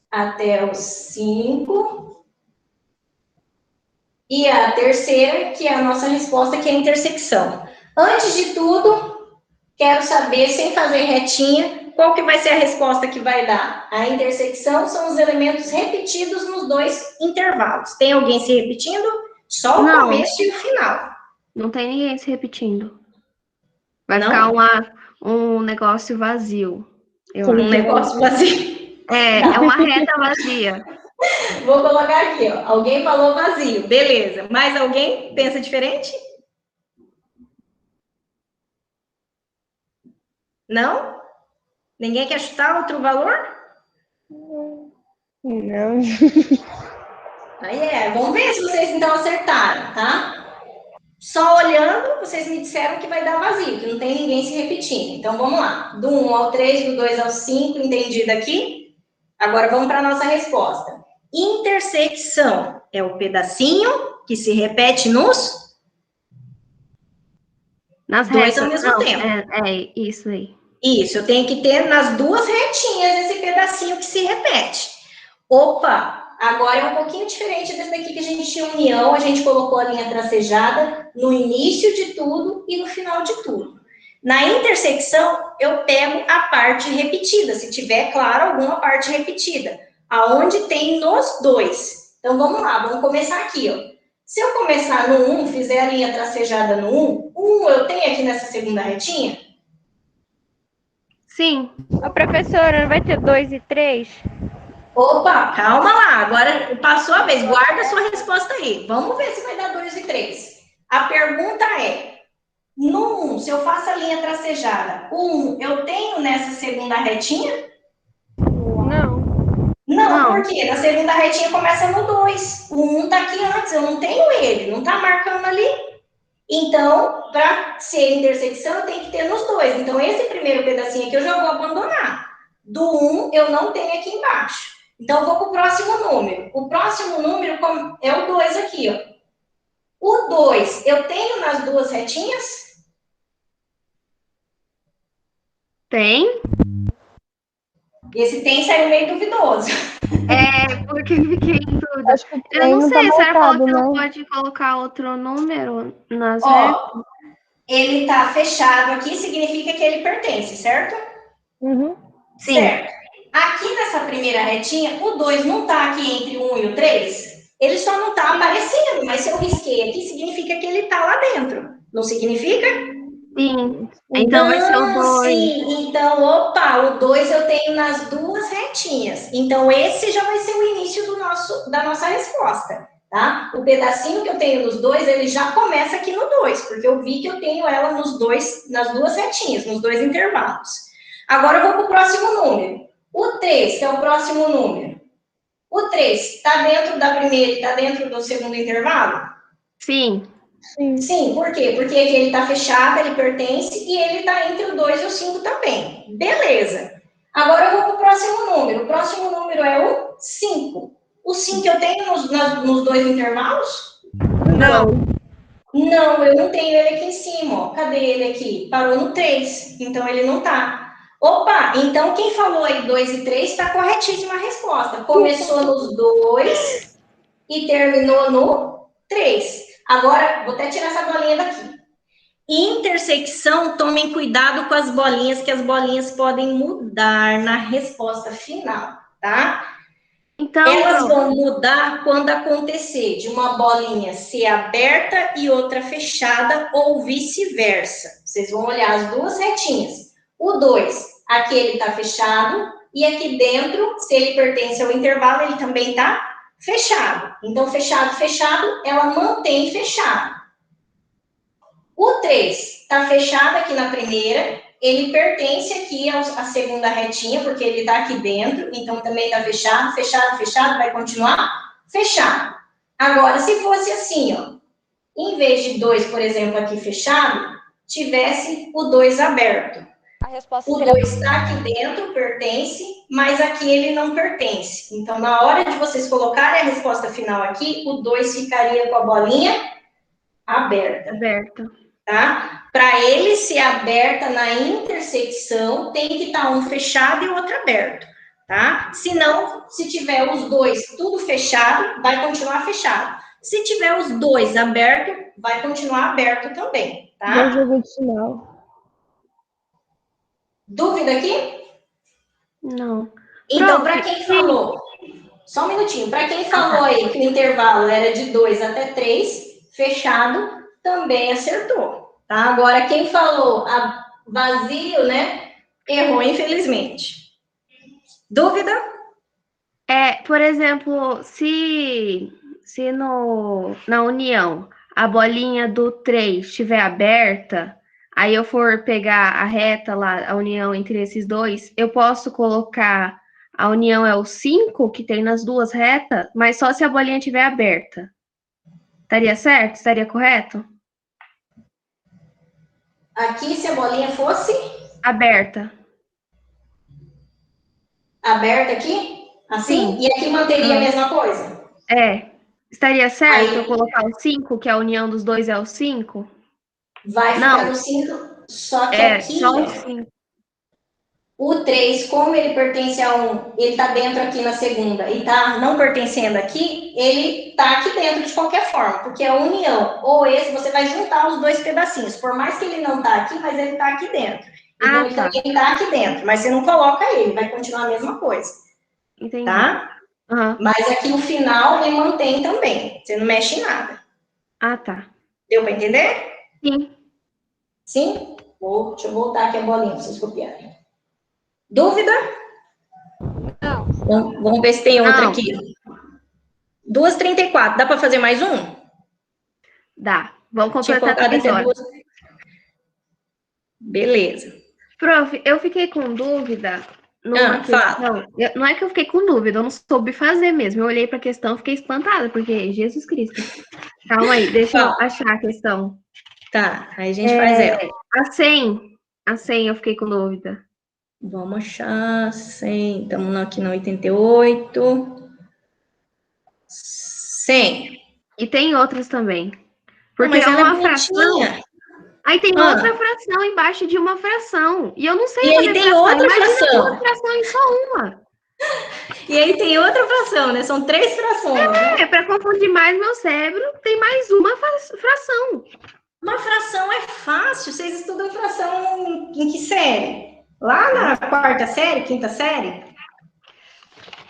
até o 5, e a terceira, que é a nossa resposta, que é a intersecção. Antes de tudo, quero saber, sem fazer retinha, qual que vai ser a resposta que vai dar? A intersecção são os elementos repetidos nos dois intervalos. Tem alguém se repetindo? Só o começo e o final. Não tem ninguém se repetindo. Vai Não? ficar um negócio vazio. Um negócio vazio. É uma reta vazia. Vou colocar aqui, ó. Alguém falou vazio. Beleza. Mais alguém pensa diferente? Não? Ninguém quer chutar outro valor? Não. Vamos ver se vocês então acertaram, tá? Só olhando, vocês me disseram que vai dar vazio, que não tem ninguém se repetindo. Então, vamos lá. Do 1 ao 3, do 2 ao 5, entendido aqui? Agora, vamos para a nossa resposta. Intersecção é o pedacinho que se repete nas dois retas. ao mesmo tempo. É isso aí. Isso, eu tenho que ter nas duas retinhas esse pedacinho que se repete. Opa, agora é um pouquinho diferente desse daqui que a gente tinha união, a gente colocou a linha tracejada no início de tudo e no final de tudo. Na intersecção, eu pego a parte repetida, se tiver, claro, alguma parte repetida, aonde tem nos dois. Então, vamos lá, vamos começar aqui, ó. Se eu começar no 1, fizer a linha tracejada no 1 eu tenho aqui nessa segunda retinha? Sim. A professora, não vai ter 2 e 3? Opa, calma lá, agora passou a vez, guarda a sua resposta aí. Vamos ver se vai dar 2 e 3. A pergunta é, no 1, se eu faço a linha tracejada, o 1 eu tenho nessa segunda retinha? Não. Não, porque na segunda retinha começa no 2. O 1 tá aqui antes, eu não tenho ele, não tá marcando ali. Então, para ser intersecção, eu tenho que ter nos dois. Então, esse primeiro pedacinho aqui eu já vou abandonar. Do 1, eu não tenho aqui embaixo. Então, eu vou para o próximo número. O próximo número é o 2 aqui, ó. O 2, eu tenho nas duas retinhas? Tem? Esse tem saiu meio duvidoso. Porque eu fiquei em dúvida. Acho que Eu não não sei, tá será que marcado, você não né? pode colocar outro número nas retas? Ó, ele tá fechado aqui, significa que ele pertence, certo? Uhum. Sim. Certo. Aqui nessa primeira retinha, o 2 não tá aqui entre o 1 e o 3? Ele só não tá aparecendo, mas se eu risquei aqui, significa que ele tá lá dentro. Não significa? Sim. Então vai ser o 2. Sim. Então, opa, o 2 eu tenho nas duas retinhas. Então, esse já vai ser o início da nossa resposta, tá? O pedacinho que eu tenho nos dois, ele já começa aqui no 2, porque eu vi que eu tenho ela nas duas retinhas, nos dois intervalos. Agora eu vou para o próximo número. O 3, que é o próximo número. O 3 está dentro da primeira e está dentro do segundo intervalo? Sim. Sim, por quê? Porque aqui ele está fechado, ele pertence e ele está entre o 2 e o 5 também. Beleza. Agora eu vou para o próximo número. O próximo número é o 5. O 5 eu tenho nos dois intervalos? Não. Não, eu não tenho ele aqui em cima, ó. Cadê ele aqui? Parou no 3, então ele não tá. Opa, então quem falou aí 2 e 3 está corretíssima a resposta. Começou nos 2 e terminou no 3. Agora, vou até tirar essa bolinha daqui. Intersecção, tomem cuidado com as bolinhas, que as bolinhas podem mudar na resposta final, tá? Então, elas vão mudar quando acontecer de uma bolinha ser aberta e outra fechada ou vice-versa. Vocês vão olhar as duas retinhas. O 2, aqui ele está fechado e aqui dentro, se ele pertence ao intervalo, ele também está fechado. Então, fechado, fechado, ela mantém fechado. O 3 está fechado aqui na primeira, ele pertence aqui à segunda retinha, porque ele está aqui dentro, então também está fechado, fechado, fechado, vai continuar fechado. Agora, se fosse assim, ó, em vez de 2, por exemplo, aqui fechado, tivesse o 2 aberto. A resposta O 2 está aqui dentro, pertence, mas aqui ele não pertence. Então, na hora de vocês colocarem a resposta final aqui, o 2 ficaria com a bolinha aberta. Tá? Para ele ser aberta na intersecção, tem que estar um fechado e o outro aberto, tá? Se não, se tiver os dois tudo fechado, vai continuar fechado. Se tiver os dois aberto, vai continuar aberto também, tá? Bom jogo de sinal. Dúvida aqui? Não. Então, para quem falou, só um minutinho, para quem falou aí que o intervalo era de 2 até 3, fechado, também acertou. Tá? Agora, quem falou vazio, né? Errou, infelizmente. Dúvida? Por exemplo, se na união a bolinha do 3 estiver aberta, aí eu for pegar a reta lá, a união entre esses dois, eu posso colocar a união é o 5 que tem nas duas retas, mas só se a bolinha estiver aberta. Estaria certo? Estaria correto? Aqui, se a bolinha fosse? Aberta. Aberta aqui? Assim? Sim. E aqui manteria a mesma coisa? Estaria certo Aí, eu colocar o 5, que a união dos dois é o 5? vai ficar no 5, só que aqui, só o ó, 5. o 3, como ele pertence a 1, ele tá dentro aqui na segunda e tá não pertencendo aqui, ele tá aqui dentro de qualquer forma, porque é a união, ou esse, você vai juntar os dois pedacinhos, por mais que ele não tá aqui, mas ele tá aqui dentro. Então, ele também tá aqui dentro, mas você não coloca ele, vai continuar a mesma coisa. Entendi. Tá? Uhum. Mas aqui o final ele mantém também, você não mexe em nada. Ah, tá. Deu para entender? Sim. Sim? Deixa eu voltar aqui a bolinha para vocês copiarem. Dúvida? Não. Vamos ver se tem outra aqui. 2h34. Dá para fazer mais um? Dá. Vamos completar a vitória. Beleza. Prof, eu fiquei com dúvida numa fala. questão. Não é que eu fiquei com dúvida, eu não soube fazer mesmo. Eu olhei para a questão e fiquei espantada, porque Jesus Cristo. Calma aí, deixa eu achar a questão. Tá, aí a gente faz ela. A 100 eu fiquei com dúvida. Vamos achar 100. Estamos aqui na 88. 100. E tem outras também. Porque Mas é ela uma é fração. bonitinha. Aí tem outra fração embaixo de uma fração. E eu não sei E aí fazer tem fração. outra Imagina fração. 2 frações, só uma. E aí tem outra fração, né? São 3 frações. Né? Para confundir mais meu cérebro, tem mais uma fração. Uma fração é fácil. Vocês estudam fração em que série? Lá na 4ª série, 5ª série?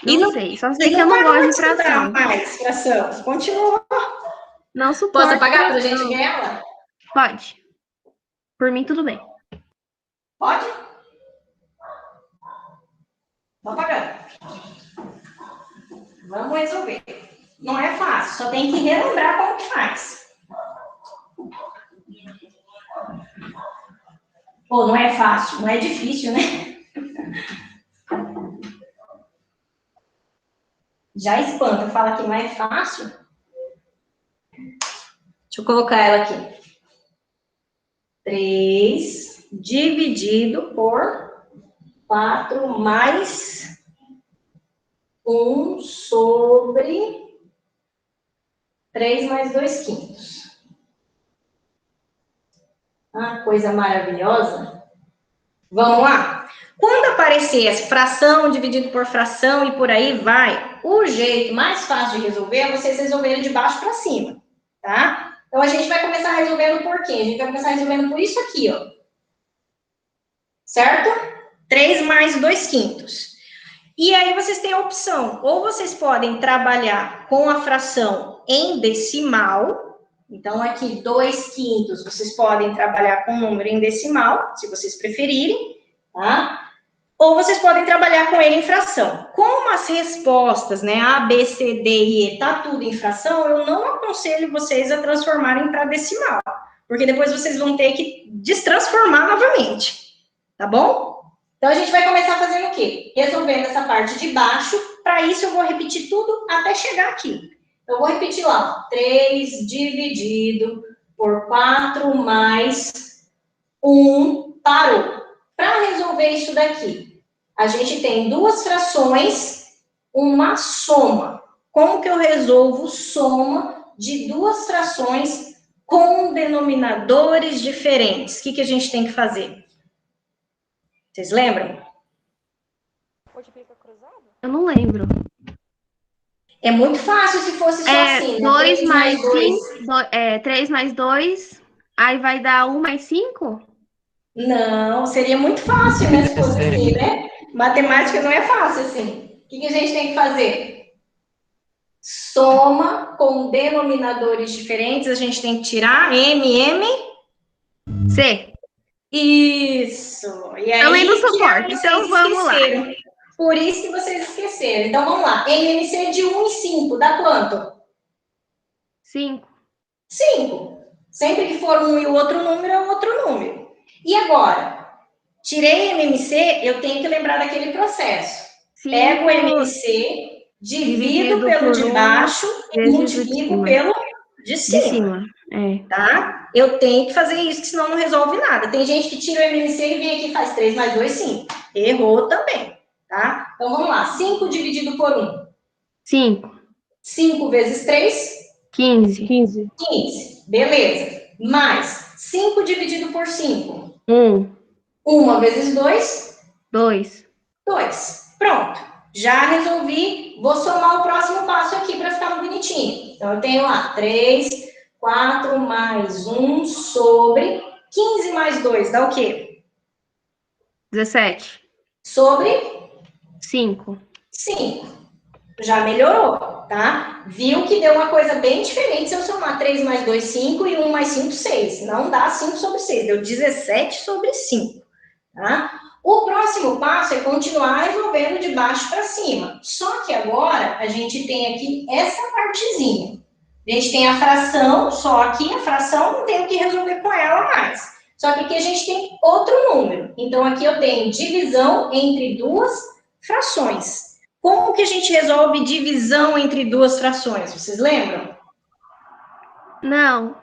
Não sei, só sei Vocês que eu não param gosto de estudar fração. mais fração. Continua. Não suporto. Posso apagar pra fração. gente ver ela? Pode. Por mim, tudo bem. Pode? Vou apagando. Vamos resolver. Não é fácil, só tem que relembrar como que faz. Pô, não é fácil, não é difícil, né? Já espanta, fala que não é fácil. Deixa eu colocar ela aqui. 3 dividido por 4 mais 1 sobre 3 mais 2 quintos. Ah, coisa maravilhosa. Vamos lá? Quando aparecer essa fração dividido por fração e por aí vai, o jeito mais fácil de resolver é vocês resolverem de baixo para cima, tá? Então, a gente vai começar resolvendo por quê? A gente vai começar resolvendo por isso aqui, ó. Certo? 3 mais 2 quintos. E aí, vocês têm a opção. Ou vocês podem trabalhar com a fração em decimal. Então, aqui, 2 quintos, vocês podem trabalhar com o número em decimal, se vocês preferirem, tá? Ou vocês podem trabalhar com ele em fração. Como as respostas, né, A, B, C, D e E, tá tudo em fração, eu não aconselho vocês a transformarem para decimal, porque depois vocês vão ter que destransformar novamente, tá bom? Então, a gente vai começar fazendo o quê? Resolvendo essa parte de baixo. Para isso, eu vou repetir tudo até chegar aqui. Eu vou repetir lá, 3 dividido por 4 mais 1, parou. Para resolver isso daqui, a gente tem 2 frações, uma soma. Como que eu resolvo soma de 2 frações com denominadores diferentes? O que a gente tem que fazer? Vocês lembram? Multiplica cruzado? Eu não lembro. É muito fácil se fosse só assim, né? 2 mais 2. 5, 3 mais 2, aí vai dar 1 mais 5? Não, seria muito fácil, né, se fosse assim, né? Matemática não é fácil assim. O que a gente tem que fazer? Soma com denominadores diferentes, a gente tem que tirar C. Isso. E aí, Também não que suporto, vocês então vamos lá. esqueceram. Por isso que vocês esqueceram. Então, vamos lá. MMC de 1 e 5, dá quanto? 5. 5. Sempre que for um e o outro número, é outro número. E agora? Tirei MMC, eu tenho que lembrar daquele processo. Pego o MMC, divido pelo de baixo e multiplico pelo de cima. Tá? Eu tenho que fazer isso, que senão não resolve nada. Tem gente que tira o MMC e vem aqui e faz 3 mais 2, 5. Errou também, tá? Então, vamos lá. 5 dividido por 1. 5. 5 vezes 3? 15. 15. 15. Beleza. Mais 5 dividido por 5. 1. 1 vezes 2? 2. 2. Pronto. Já resolvi. Vou somar o próximo passo aqui para ficar bonitinho. Então, eu tenho lá 3, 4 mais 1 sobre 15 mais 2. Dá o quê? 17. Sobre 5. 5. Já melhorou, tá? Viu que deu uma coisa bem diferente se eu somar 3 mais 2, 5 e 1 mais 5, 6. Não dá 5 sobre 6, deu 17 sobre 5, tá? O próximo passo é continuar resolvendo de baixo para cima. Só que agora a gente tem aqui essa partezinha. A gente tem a fração, só que a fração não tem o que resolver com ela mais. Só que aqui a gente tem outro número. Então, aqui eu tenho divisão entre duas frações. Como que a gente resolve divisão entre duas frações? Vocês lembram? Não.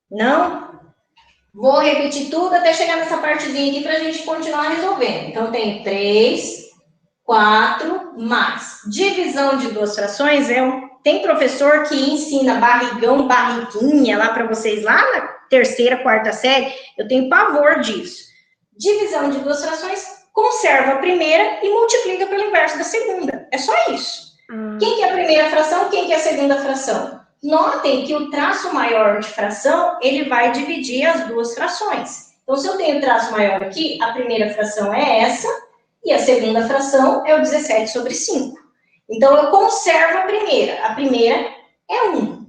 Não? Vou repetir tudo até chegar nessa partezinha aqui para a gente continuar resolvendo. Então, tem 3, 4, mais. Divisão de duas frações tem professor que ensina barrigão, barriguinha lá para vocês, lá na terceira, quarta série. Eu tenho pavor disso. Divisão de duas frações, conserva a primeira e multiplica pelo inverso da segunda. É só isso. Quem que é a primeira fração, quem que é a segunda fração? Notem que o traço maior de fração, ele vai dividir as duas frações. Então, se eu tenho traço maior aqui, a primeira fração é essa, e a segunda fração é o 17 sobre 5. Então, eu conservo a primeira. A primeira é 1.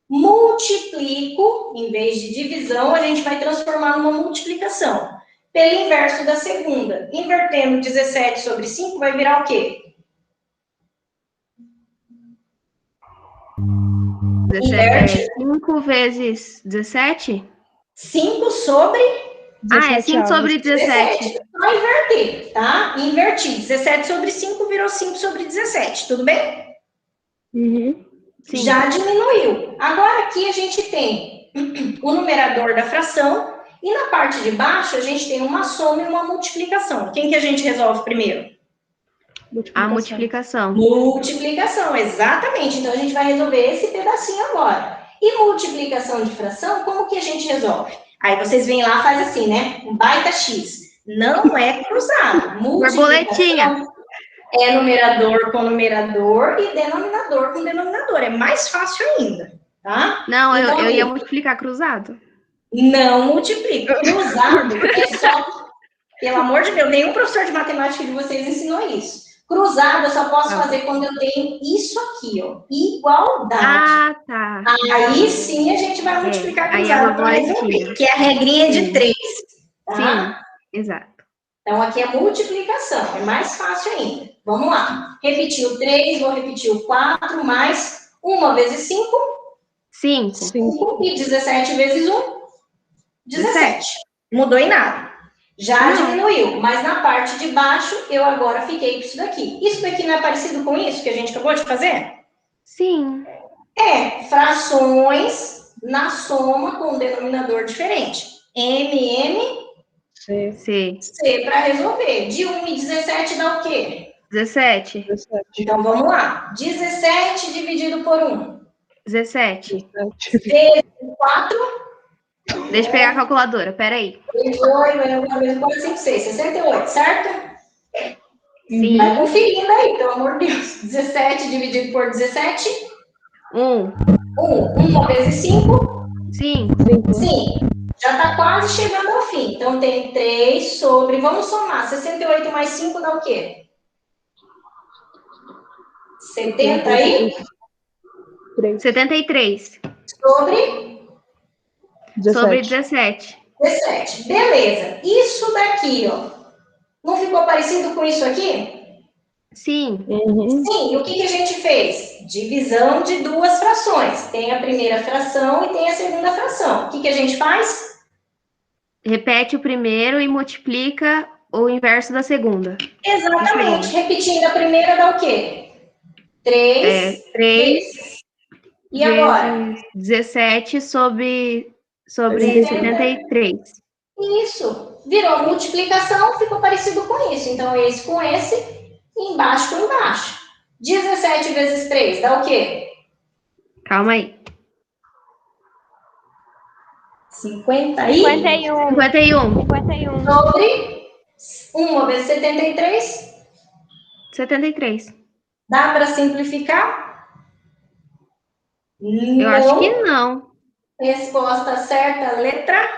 Multiplico, em vez de divisão, a gente vai transformar numa multiplicação. Pelo inverso da segunda. Invertendo 17 sobre 5, vai virar o quê? 17 é 5 vezes 17? 5 sobre 17 é 5 sobre 17. Só inverter, tá? Inverti. 17 sobre 5 virou 5 sobre 17. Tudo bem? Uhum. Sim. Já diminuiu. Agora aqui a gente tem o numerador da fração e na parte de baixo a gente tem uma soma e uma multiplicação. Quem que a gente resolve primeiro? A multiplicação. Multiplicação, exatamente. Então a gente vai resolver esse pedacinho agora. E multiplicação de fração, como que a gente resolve? Aí vocês vêm lá e fazem assim, né? Um baita X. Não é cruzado. Borboletinha. É numerador com numerador e denominador com denominador. É mais fácil ainda, tá? Não, então, eu ia multiplicar cruzado. Não multiplica. Cruzado é só... Pelo amor de Deus, nenhum professor de matemática de vocês ensinou isso. Cruzado eu só posso fazer quando eu tenho isso aqui, ó. Igualdade. Ah, tá. Aí sim a gente vai multiplicar aí cruzado é para resolver, que é a regrinha de 3. Tá? Sim, exato. Então, aqui é multiplicação, é mais fácil ainda. Vamos lá. Repetir o 3, vou repetir o 4, mais 1 vezes 5. 5. 5 e 17 vezes 1. 17. Mudou em nada. Já diminuiu, mas na parte de baixo, eu agora fiquei com isso daqui. Isso daqui não é parecido com isso que a gente acabou de fazer? Sim. É, frações na soma com um denominador diferente. C. C para resolver. De 1 e 17 dá o quê? 17. Então, vamos lá. 17 dividido por 1. 17. Vezes 4. Deixa eu pegar a calculadora, peraí. 4, 5, 6, 68, certo? Sim. Vai conferindo aí, pelo amor de Deus. 17 dividido por 17. 1. 1 vezes 5. 5. 5. Já está quase chegando ao fim. Então, tem 3 sobre... Vamos somar. 68 mais 5 dá o quê? 70 aí? 73. Sobre? Sobre 17. 17. Beleza. Isso daqui, ó. Não ficou parecido com isso aqui? Sim. Sim. E o que a gente fez? Divisão de duas frações. Tem a primeira fração e tem a segunda fração. O que a gente faz? Repete o primeiro e multiplica o inverso da segunda. Exatamente. Repetindo, a primeira dá o quê? 3. 3 E agora? 17 sobre 73. Isso. Virou multiplicação, ficou parecido com isso. Então, esse com esse, embaixo com embaixo. 17 vezes 3 dá o quê? Calma aí. 51. 51. Sobre 1 vezes 73. 73. Dá para simplificar? Eu acho que não. Resposta certa, letra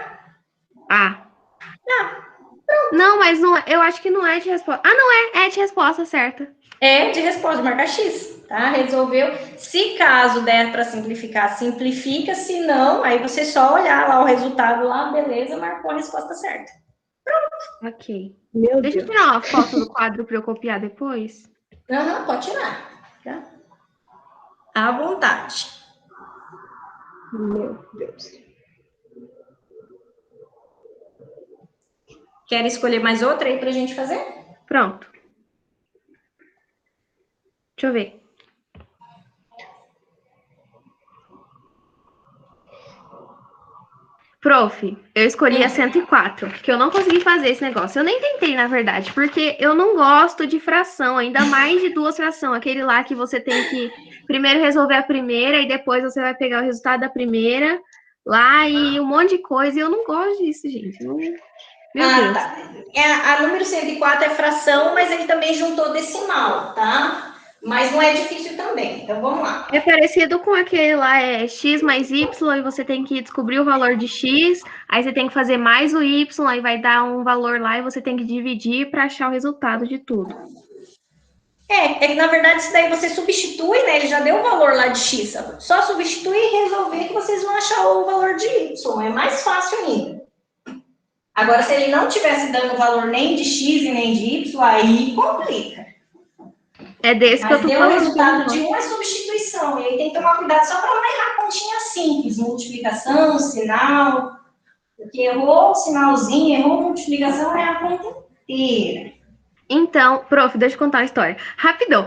A. Não, mas não, eu acho que não é de resposta. Ah, não é. É de resposta certa. é de resposta, marca X, tá? Resolveu. Se caso der para simplificar, simplifica. Se não, aí você só olhar lá o resultado lá, beleza, marcou a resposta certa. Ok. Meu Deixa eu Deus. tirar uma foto do quadro para eu copiar depois. Aham, pode tirar. Tá? À vontade. Meu Deus. Quer escolher mais outra aí para a gente fazer? Pronto. Deixa eu ver. Prof, eu escolhi a 104, porque eu não consegui fazer esse negócio. Eu nem tentei, na verdade, porque eu não gosto de fração, ainda mais de duas frações. Aquele lá que você tem que primeiro resolver a primeira e depois você vai pegar o resultado da primeira lá e um monte de coisa. E eu não gosto disso, gente. Não... Meu Deus. Tá. A número 104 é fração, mas ele também juntou decimal, tá? Mas não é difícil também, então vamos lá. É parecido com aquele lá, é x mais y, e você tem que descobrir o valor de x, aí você tem que fazer mais o y, aí vai dar um valor lá e você tem que dividir para achar o resultado de tudo. É que na verdade isso daí você substitui, né? Ele já deu o valor lá de x, só substitui e resolver que vocês vão achar o valor de y, é mais fácil ainda. Agora, se ele não tivesse dando valor nem de x e nem de y, aí complica. É desse que eu tô falando. Mas o resultado de uma substituição, e aí tem que tomar cuidado só para não errar a continha simples, multiplicação, sinal, porque errou o sinalzinho, errou a multiplicação, é a conta inteira. Então, prof, deixa eu contar uma história. Rapidão.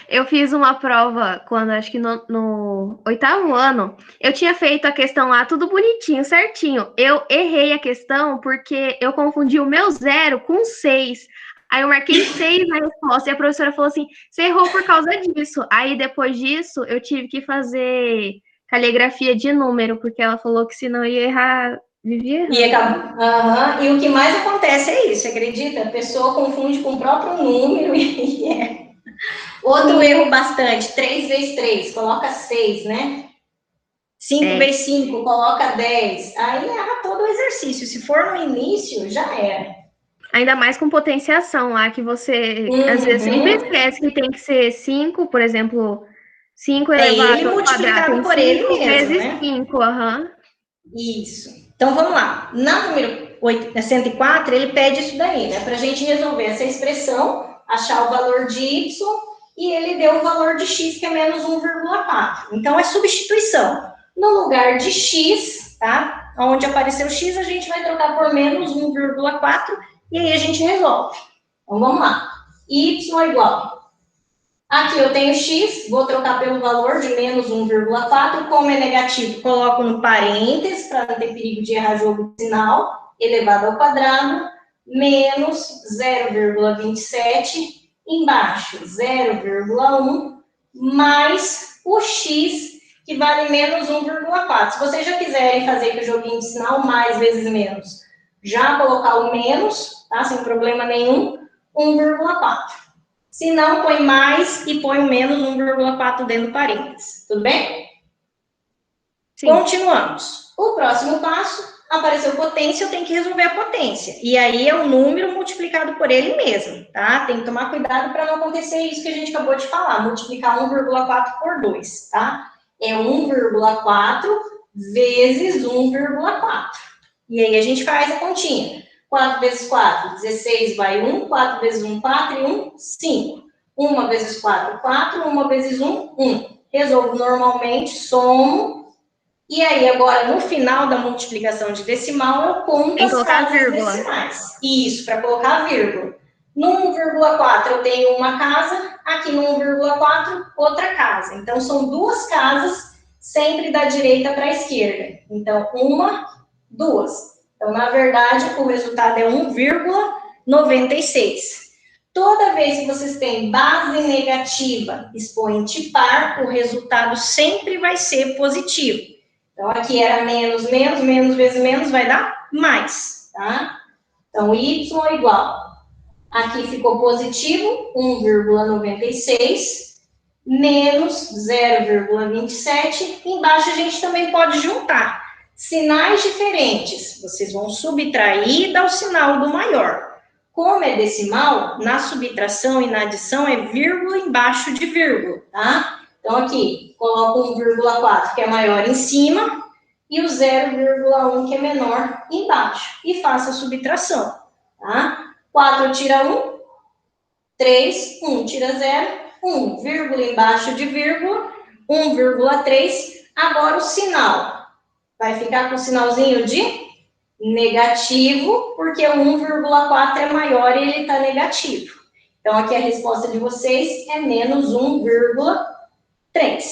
Eu fiz uma prova quando, acho que no 8º ano, eu tinha feito a questão lá, tudo bonitinho, certinho. Eu errei a questão porque eu confundi o meu 0 com 6. Aí eu marquei 6 na resposta e a professora falou assim, você errou por causa disso. Aí depois disso, eu tive que fazer caligrafia de número, porque ela falou que senão eu ia errar... Vivia errando. E o que mais acontece é isso, acredita? A pessoa confunde com o próprio número e é. Outro erro bastante, 3 vezes 3, coloca 6, né? 5 vezes 5, coloca 10. Aí erra todo o exercício. Se for no início, já era. Ainda mais com potenciação lá, que você às vezes sempre esquece que tem que ser 5, por exemplo, 5 elevado ao quadrado por ele mesmo, vezes né? 5, Isso. Então, vamos lá. Na número 104, ele pede isso daí, né? Para a gente resolver essa expressão, achar o valor de y, e ele deu o valor de x, que é menos 1,4. Então, é substituição. No lugar de x, tá? Onde apareceu x, a gente vai trocar por menos 1,4, e aí a gente resolve. Então, vamos lá. Y igual. Aqui eu tenho x, vou trocar pelo valor de menos 1,4, como é negativo, coloco no parênteses, para não ter perigo de errar jogo de sinal, elevado ao quadrado, menos 0,27, embaixo 0,1, mais o x, que vale menos 1,4. Se vocês já quiserem fazer com o joguinho de sinal, mais vezes menos, já colocar o menos, tá? Sem problema nenhum, 1,4. Se não, põe mais e põe o menos 1,4 dentro do parênteses. Tudo bem? Sim. Continuamos. O próximo passo, apareceu potência, eu tenho que resolver a potência. E aí é o número multiplicado por ele mesmo, tá? Tem que tomar cuidado para não acontecer isso que a gente acabou de falar, multiplicar 1,4 por 2, tá? É 1,4 vezes 1,4. E aí a gente faz a continha. 4 vezes 4, 16 vai 1, 4 vezes 1, 4 e 1, 5. 1 vezes 4, 4, 1 vezes 1, 1. Resolvo normalmente, somo, e aí agora no final da multiplicação de decimal eu conto as casas decimais. Isso, para colocar a vírgula. No 1,4 eu tenho uma casa, aqui no 1,4 outra casa. Então são duas casas, sempre da direita para a esquerda. Então, 1, 2. Então, na verdade, o resultado é 1,96. Toda vez que vocês têm base negativa expoente par, o resultado sempre vai ser positivo. Então, aqui era menos, menos, menos vezes menos, vai dar mais, tá? Então, y igual. Aqui ficou positivo, 1,96, menos 0,27. Embaixo a gente também pode juntar. Sinais diferentes, vocês vão subtrair e dar o sinal do maior. Como é decimal, na subtração e na adição é vírgula embaixo de vírgula, tá? Então, aqui, coloco 1,4, que é maior em cima, e o 0,1, que é menor, embaixo. E faço a subtração, tá? 4 tira 1, 3, 1 tira 0, 1, vírgula embaixo de vírgula, 1,3. Agora o sinal. Vai ficar com o sinalzinho de negativo, porque o 1,4 é maior e ele está negativo. Então, aqui a resposta de vocês é menos 1,3.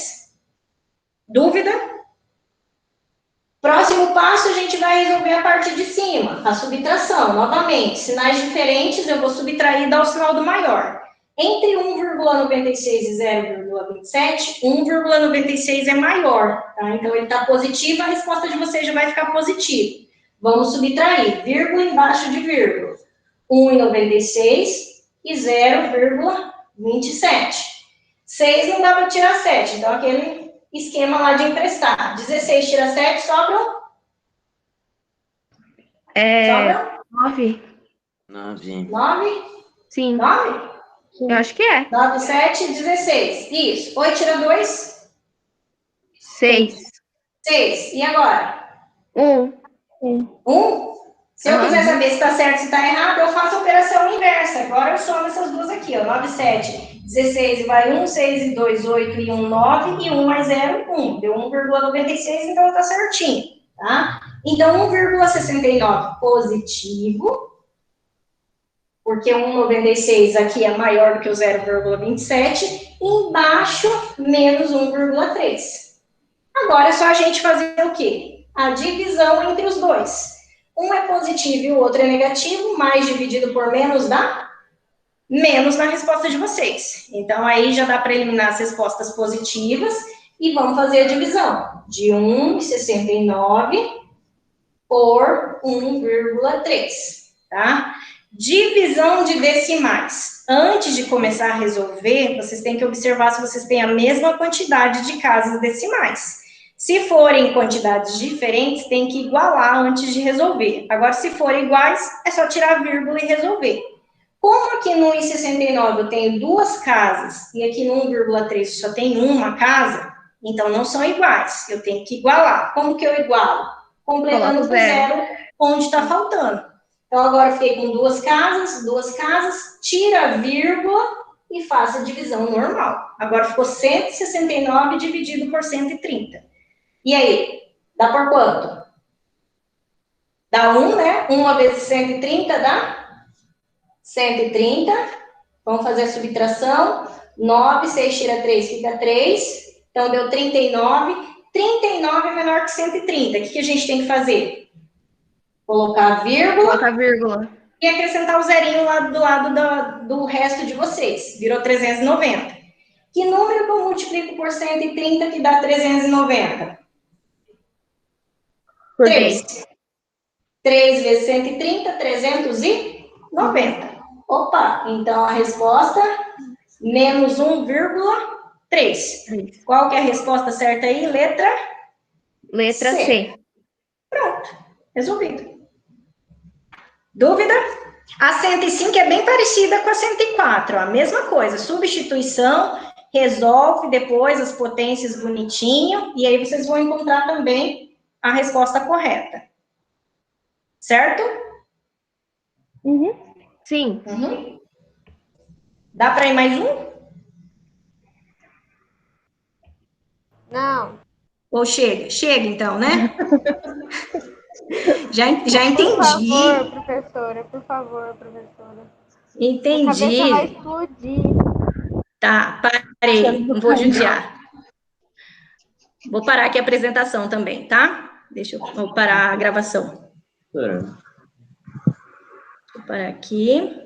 Dúvida? Próximo passo, a gente vai resolver a parte de cima, a subtração. Novamente, sinais diferentes, eu vou subtrair e dar o sinal do maior. Entre 1,96 e 0,27, 1,96 é maior, tá? Então, ele está positivo, a resposta de vocês já vai ficar positiva. Vamos subtrair, vírgula embaixo de vírgula. 1,96 e 0,27. 6 não dá para tirar 7, então aquele esquema lá de emprestar. 16 tira 7, sobram? Sobram? 9. 9? Sim. 9? Eu acho que é. 9, 7, 16. Isso. 8 tira 2? 6. 6. E agora? 1. 1? Se eu quiser saber se está certo ou se está errado, eu faço a operação inversa. Agora eu somo essas duas aqui, ó. 9, 7, 16 e vai 1, 6 e 2, 8 e 1, 9 e 1 mais 0, 1. Deu 1,96, então está certinho, tá? Então, 1,69 positivo, porque 1,96 aqui é maior do que o 0,27, embaixo, menos 1,3. Agora é só a gente fazer o quê? A divisão entre os dois. Um é positivo e o outro é negativo, mais dividido por menos dá menos na resposta de vocês. Então, aí já dá para eliminar as respostas positivas e vamos fazer a divisão de 1,69 por 1,3, tá? Divisão de decimais. Antes de começar a resolver, vocês têm que observar se vocês têm a mesma quantidade de casas decimais. Se forem quantidades diferentes, tem que igualar antes de resolver. Agora, se forem iguais, é só tirar a vírgula e resolver. Como aqui no 1,69 eu tenho duas casas e aqui no 1,3 só tem uma casa, então não são iguais. Eu tenho que igualar. Como que eu igualo? Completando o zero onde está faltando. Então, agora eu fiquei com duas casas, tira a vírgula e faça a divisão normal. Agora ficou 169 dividido por 130. E aí, dá por quanto? Dá 1, né? 1 vezes 130 dá 130. Vamos fazer a subtração. 9, 6 tira 3, fica 3. Então, deu 39. 39 é menor que 130. O que a gente tem que fazer? Colocar a vírgula. Colocar a vírgula. E acrescentar o zerinho lá do lado do resto de vocês. Virou 390. Que número que eu multiplico por 130 que dá 390? 3. 3 vezes 130, 390. Opa, então a resposta, menos 1,3. Qual que é a resposta certa aí? Letra C. Pronto, resolvido. Dúvida? A 105 é bem parecida com a 104, a mesma coisa, substituição, resolve depois as potências bonitinho, e aí vocês vão encontrar também a resposta correta. Certo? Uhum. Sim. Uhum. Dá para ir mais um? Não. Ou chega? Chega então, né? Já entendi. Por favor, professora. Entendi. A cabeça vai explodir. Tá, parei, não vou judiar. Vou parar aqui a apresentação também, tá? Deixa eu parar a gravação. Vou parar aqui.